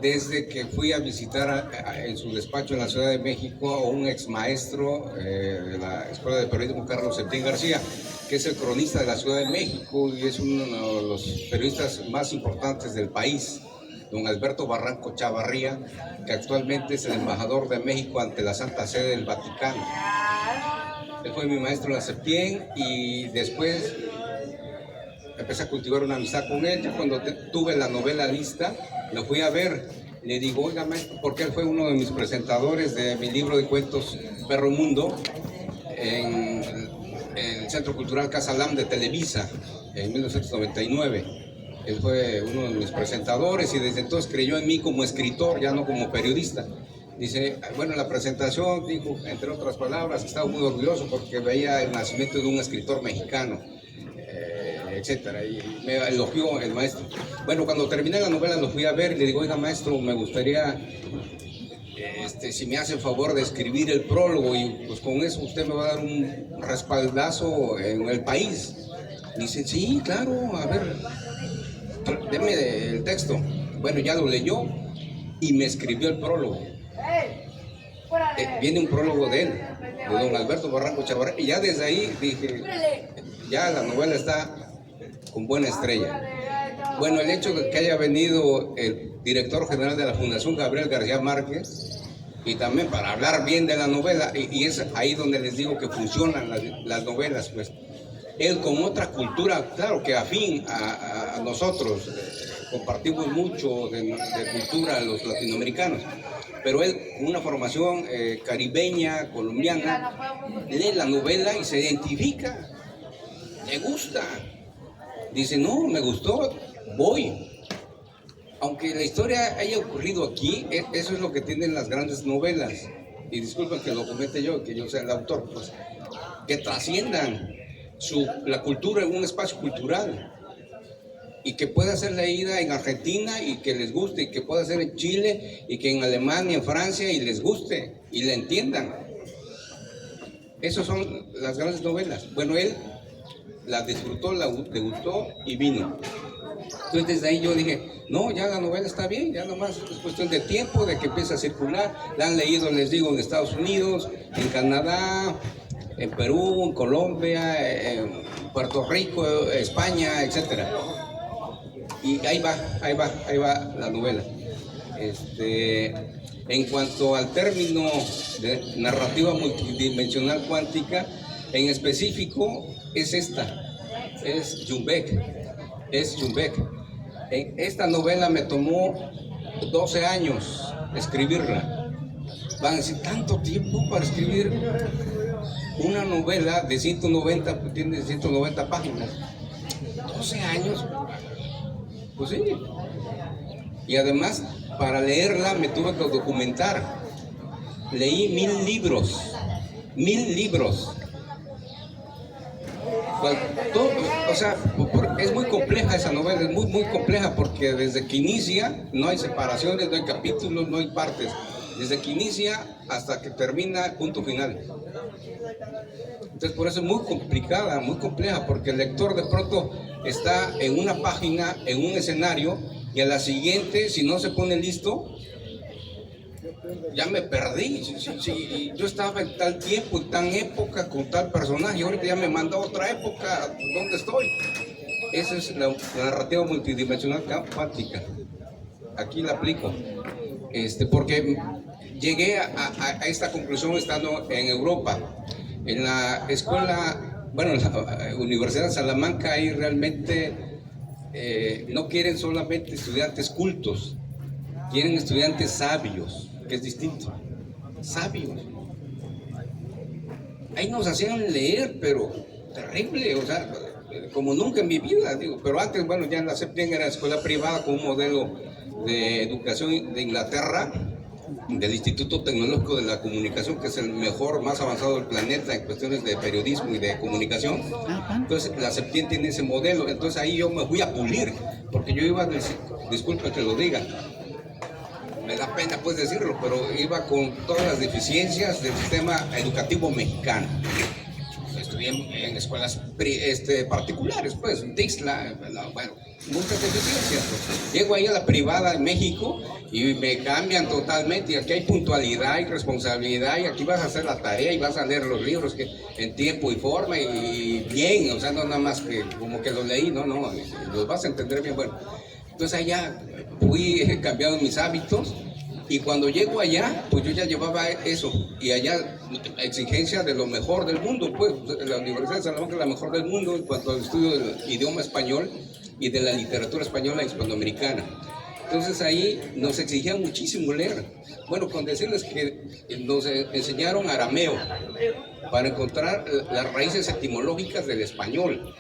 desde que fui a visitar en su despacho en la Ciudad de México a un ex maestro de la Escuela de Periodismo, Carlos Septién García, que es el cronista de la Ciudad de México y es uno de los periodistas más importantes del país. don Alberto Barranco Chavarría, que actualmente es el embajador de México ante la Santa Sede del Vaticano. Él fue mi maestro en la Septien y después empecé a cultivar una amistad con él. Ya cuando tuve la novela lista, lo fui a ver. Le digo, oiga, maestro, porque él fue uno de mis presentadores de mi libro de cuentos Perro Mundo en el Centro Cultural Casa Lam de Televisa en 1999. Él fue uno de mis presentadores y desde entonces creyó en mí como escritor, ya no como periodista. Dice, bueno, en la presentación dijo, entre otras palabras, estaba muy orgulloso porque veía el nacimiento de un escritor mexicano, etcétera, y me elogió el maestro. Bueno, cuando terminé la novela lo fui a ver y le digo, oiga, maestro, me gustaría, si me hace el favor de escribir el prólogo y pues con eso usted me va a dar un respaldazo en el país. Dice, sí, claro, a ver, deme el texto. Bueno, ya lo leyó y me escribió el prólogo. Viene un prólogo de él, de don Alberto Barranco Chavarría, y ya desde ahí dije, ya la novela está con buena estrella. Bueno, el hecho de que haya venido el director general de la Fundación Gabriel García Márquez, y también para hablar bien de la novela, y es ahí donde les digo que funcionan las novelas, pues. Él con otra cultura, claro que afín a nosotros, compartimos mucho de cultura los latinoamericanos, pero él con una formación caribeña, colombiana, lee la novela y se identifica, le gusta, dice, no, me gustó, voy. Aunque la historia haya ocurrido aquí, eso es lo que tienen las grandes novelas, y disculpen que lo comente yo, que yo sea el autor, pues, que trasciendan la cultura en un espacio cultural y que pueda ser leída en Argentina y que les guste, y que pueda ser en Chile y que en Alemania, en Francia y les guste y la entiendan. Esas son las grandes novelas. Bueno, él la disfrutó, le gustó y vino. Entonces desde ahí yo dije, no, ya la novela está bien, ya nomás es cuestión de tiempo, de que empiece a circular. La han leído, les digo, en Estados Unidos, en Canadá, en Perú, en Colombia, en Puerto Rico, España, etc. Y ahí va la novela. En cuanto al término de narrativa multidimensional cuántica, en específico es Jumbek. Esta novela me tomó 12 años escribirla. Van a decir, ¿tanto tiempo para escribir una novela de 190 páginas? 12 años. Pues sí. Y además, para leerla me tuve que documentar. Leí 1000 libros. 1000 libros. O sea, es muy compleja esa novela, es muy compleja porque desde que inicia no hay separaciones, no hay capítulos, no hay partes. Desde que inicia hasta que termina, punto final. Entonces por eso es muy complicada, muy compleja, porque el lector de pronto está en una página, en un escenario, y a la siguiente, si no se pone listo, ya me perdí. Yo estaba en tal tiempo, en tal época, con tal personaje, y ahorita ya me mandó a otra época, ¿dónde estoy? Esa es la narrativa multidimensional cuántica. Aquí la aplico, porque llegué a esta conclusión estando en Europa. En la escuela, bueno, en la Universidad de Salamanca, ahí realmente no quieren solamente estudiantes cultos, quieren estudiantes sabios, que es distinto, sabios. Ahí nos hacían leer, pero terrible, o sea, como nunca en mi vida, digo. Pero antes, bueno, ya en la Septien era escuela privada con un modelo de educación de Inglaterra, del Instituto Tecnológico de la Comunicación, que es el mejor, más avanzado del planeta en cuestiones de periodismo y de comunicación. Entonces la Septien tiene ese modelo. Entonces ahí yo me fui a pulir, porque yo iba a decir, disculpe que lo diga, me da pena pues decirlo, pero iba con todas las deficiencias del sistema educativo mexicano. Estudié en escuelas particulares, pues, en Tixla, bueno, muchas deficiencias. Pues. Llego ahí a la privada en México y me cambian totalmente, y aquí hay puntualidad y responsabilidad, y aquí vas a hacer la tarea y vas a leer los libros en tiempo y forma y bien, o sea, no nada más que como que los leí, no, los vas a entender bien, bueno. Entonces allá fui cambiando mis hábitos y cuando llego allá, pues yo ya llevaba eso. Y allá, exigencia de lo mejor del mundo, pues la Universidad de Salamanca es la mejor del mundo en cuanto al estudio del idioma español y de la literatura española hispanoamericana. Entonces ahí nos exigían muchísimo leer. Bueno, con decirles que nos enseñaron arameo para encontrar las raíces etimológicas del español.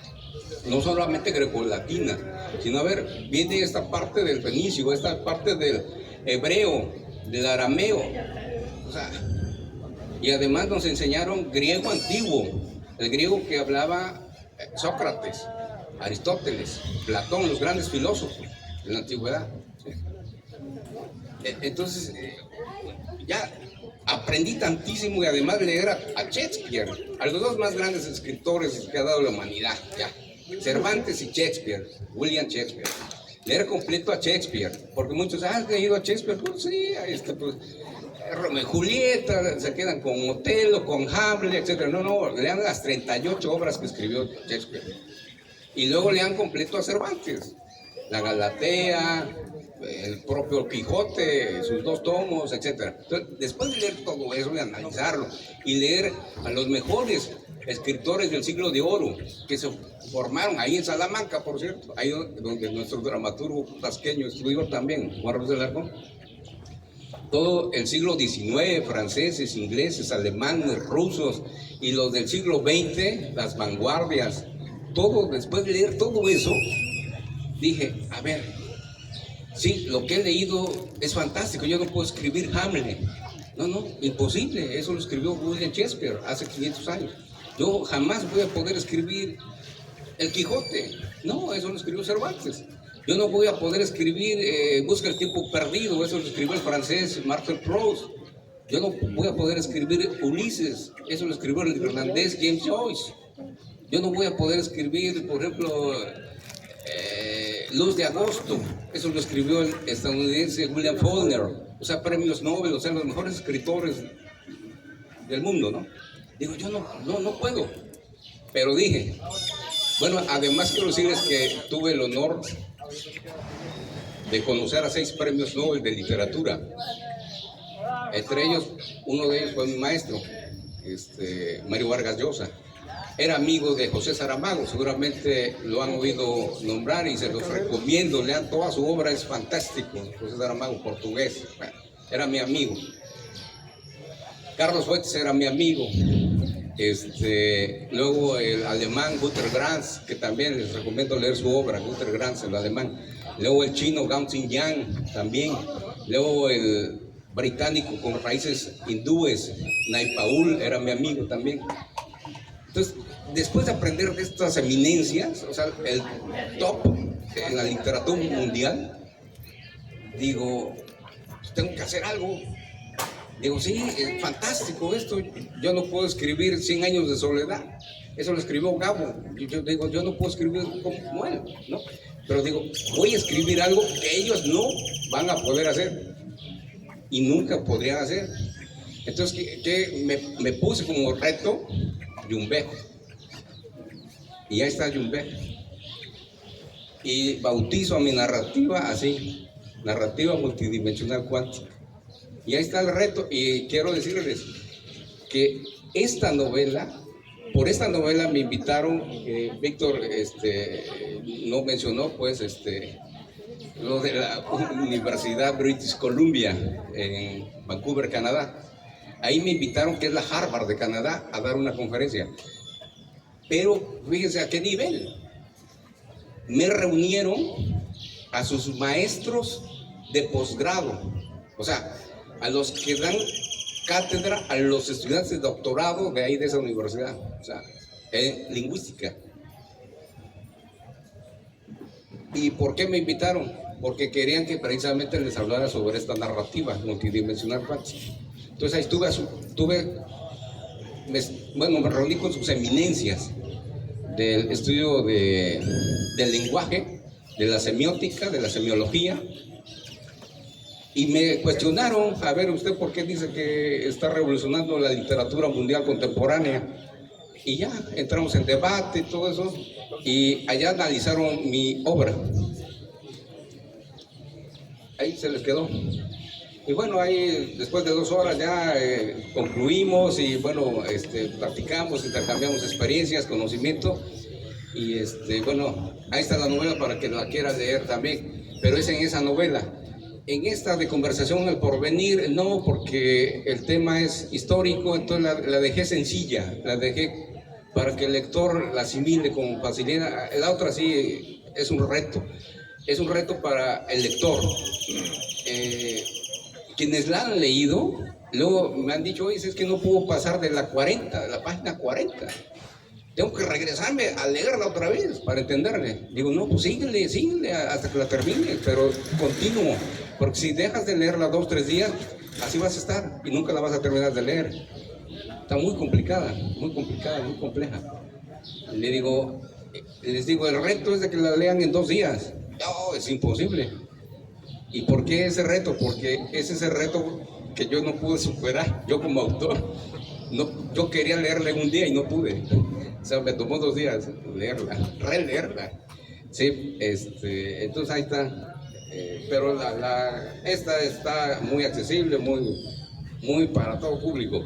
No solamente grecolatina, sino a ver, viene esta parte del fenicio, esta parte del hebreo, del arameo, o sea, y además nos enseñaron griego antiguo, el griego que hablaba Sócrates, Aristóteles, Platón, los grandes filósofos de la antigüedad. Entonces, ya aprendí tantísimo y además leer a Shakespeare, a los dos más grandes escritores que ha dado la humanidad, ya. Cervantes y Shakespeare, William Shakespeare. Leer completo a Shakespeare, porque muchos han leído a Shakespeare, pues sí, pues, Romeo y Julieta, se quedan con Otelo, con Hamlet, etc. No, lean las 38 obras que escribió Shakespeare. Y luego lean completo a Cervantes, la Galatea, el propio Quijote, sus 2 tomos, etc. Entonces, después de leer todo eso, de analizarlo y leer a los mejores escritores del siglo de oro que se formaron ahí en Salamanca, por cierto, ahí donde nuestro dramaturgo tasqueño estudió también, Juan Ruiz del Arcón. Todo el siglo XIX, franceses, ingleses, alemanes, rusos, y los del siglo XX, las vanguardias, todo. Después de leer todo eso, dije, a ver, sí, lo que he leído es fantástico, yo no puedo escribir Hamlet. No, imposible, eso lo escribió William Shakespeare hace 500 años. Yo jamás voy a poder escribir El Quijote. No, eso lo escribió Cervantes. Yo no voy a poder escribir Busca el tiempo perdido. Eso lo escribió el francés Marcel Proust. Yo no voy a poder escribir Ulises. Eso lo escribió el irlandés James Joyce. Yo no voy a poder escribir, por ejemplo, Luz de Agosto. Eso lo escribió el estadounidense William Faulkner. O sea, premios Nobel, o sea, los mejores escritores del mundo, ¿no? Digo, yo no puedo. Pero dije, bueno, además quiero decirles que tuve el honor de conocer a 6 premios Nobel de literatura. Entre ellos, uno de ellos fue mi maestro, Mario Vargas Llosa. Era amigo de José Saramago, seguramente lo han oído nombrar y se los recomiendo, lean toda su obra, es fantástico. José Saramago, portugués, bueno, era mi amigo. Carlos Fuentes era mi amigo. Luego el alemán Günter Grass, que también les recomiendo leer su obra, Günter Grass, el alemán. Luego el chino Gao Xinjiang, también. Luego el británico con raíces hindúes, Naipaul, era mi amigo también. Entonces, después de aprender de estas eminencias, o sea, el top en la literatura mundial, digo, pues tengo que hacer algo. Digo, sí, es fantástico esto. Yo no puedo escribir 100 años de soledad. Eso lo escribió Gabo. Yo digo, yo no puedo escribir como él, ¿no? Pero digo, voy a escribir algo que ellos no van a poder hacer y nunca podrían hacer. Entonces, que me puse como reto Yumbej. Y ahí está Yumbej. Y bautizo a mi narrativa así, narrativa multidimensional cuántica. Y ahí está el reto, y quiero decirles que esta novela, por esta novela me invitaron, Víctor no mencionó pues lo de la Universidad British Columbia en Vancouver, Canadá. Ahí me invitaron, que es la Harvard de Canadá, a dar una conferencia. Pero fíjense a qué nivel. Me reunieron a sus maestros de posgrado, o sea, a los que dan cátedra a los estudiantes de doctorado de ahí de esa universidad, o sea, en lingüística. ¿Y por qué me invitaron? Porque querían que precisamente les hablara sobre esta narrativa multidimensional cuántica. Entonces ahí me reuní con sus eminencias del estudio del lenguaje, de la semiótica, de la semiología. Y me cuestionaron, a ver, ¿usted por qué dice que está revolucionando la literatura mundial contemporánea? Y ya, entramos en debate y todo eso, y allá analizaron mi obra. ahí se les quedó. Y bueno, ahí después de 2 horas ya concluimos y bueno, platicamos, intercambiamos experiencias, conocimiento. Y bueno, ahí está la novela para que la quieran leer también, pero es en esa novela. En esta de Conversación al Porvenir, no, porque el tema es histórico, entonces la dejé sencilla, la dejé para que el lector la asimile con facilidad. La otra sí es un reto para el lector. Quienes la han leído, luego me han dicho, oye, es que no puedo pasar de la página 40. Tengo que regresarme a leerla otra vez para entenderle. Digo, no, pues síguele hasta que la termine, pero continuo. Porque si dejas de leerla 2 o 3 días, así vas a estar y nunca la vas a terminar de leer. Está muy complicada, muy compleja. Les digo, el reto es de que la lean en 2 días. No, es imposible. ¿Y por qué ese reto? Porque ese es el reto que yo no pude superar, yo como autor. No, yo quería leerla en un día y no pude. O sea, me tomó 2 días releerla. Sí, entonces ahí está. Pero esta está muy accesible, muy para todo público.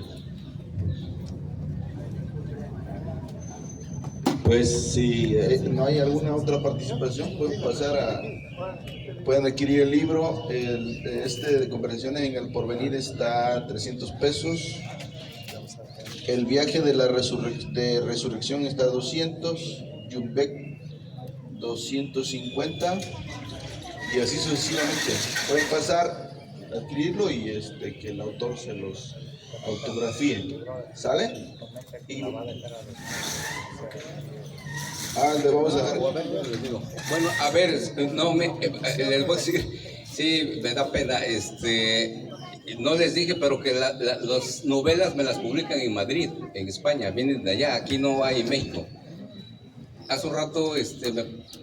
Pues si no hay alguna otra participación, pueden adquirir el libro. De Conversaciones en el Porvenir está a 300 pesos. El viaje de la resurrección está a 200. Yumbek 250. Y así sucesivamente. Pueden pasar a adquirirlo y que el autor se los autografíe. ¿Sale? Le vamos a dar. Bueno, a ver, les voy a decir, sí, me da pena, no les dije, pero que las novelas me las publican en Madrid, en España, vienen de allá, aquí no hay en México. Hace un rato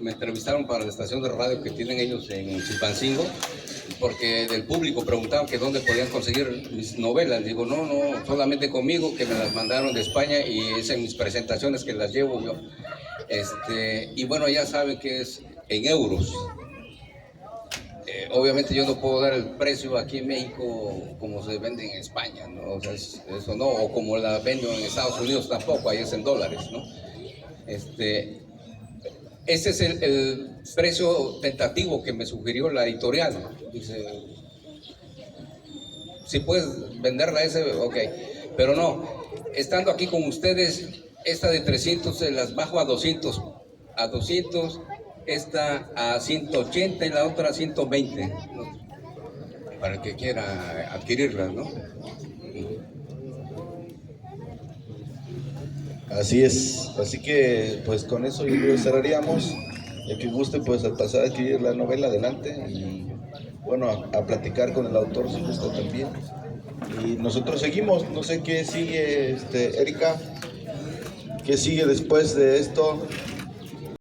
me entrevistaron para la estación de radio que tienen ellos en Chilpancingo, porque del público preguntaban que dónde podían conseguir mis novelas. Digo, no, solamente conmigo, que me las mandaron de España y es en mis presentaciones que las llevo yo. Y bueno, ya saben que es en euros. Obviamente yo no puedo dar el precio aquí en México como se vende en España, ¿no? O sea, eso no, o como la vendo en Estados Unidos tampoco, ahí es en dólares, ¿no? Ese es el precio tentativo que me sugirió la editorial. Dice, si puedes venderla ok, pero no, estando aquí con ustedes, esta de 300 se las bajo a 200, esta a 180 y la otra a 120, ¿no? Para el que quiera adquirirla, ¿no? Así es, así que pues con eso yo creo que cerraríamos. El que guste pues al pasar a adquirir la novela, adelante, y bueno, a platicar con el autor si gusta también. Y nosotros seguimos, no sé qué sigue, Erika, qué sigue después de esto.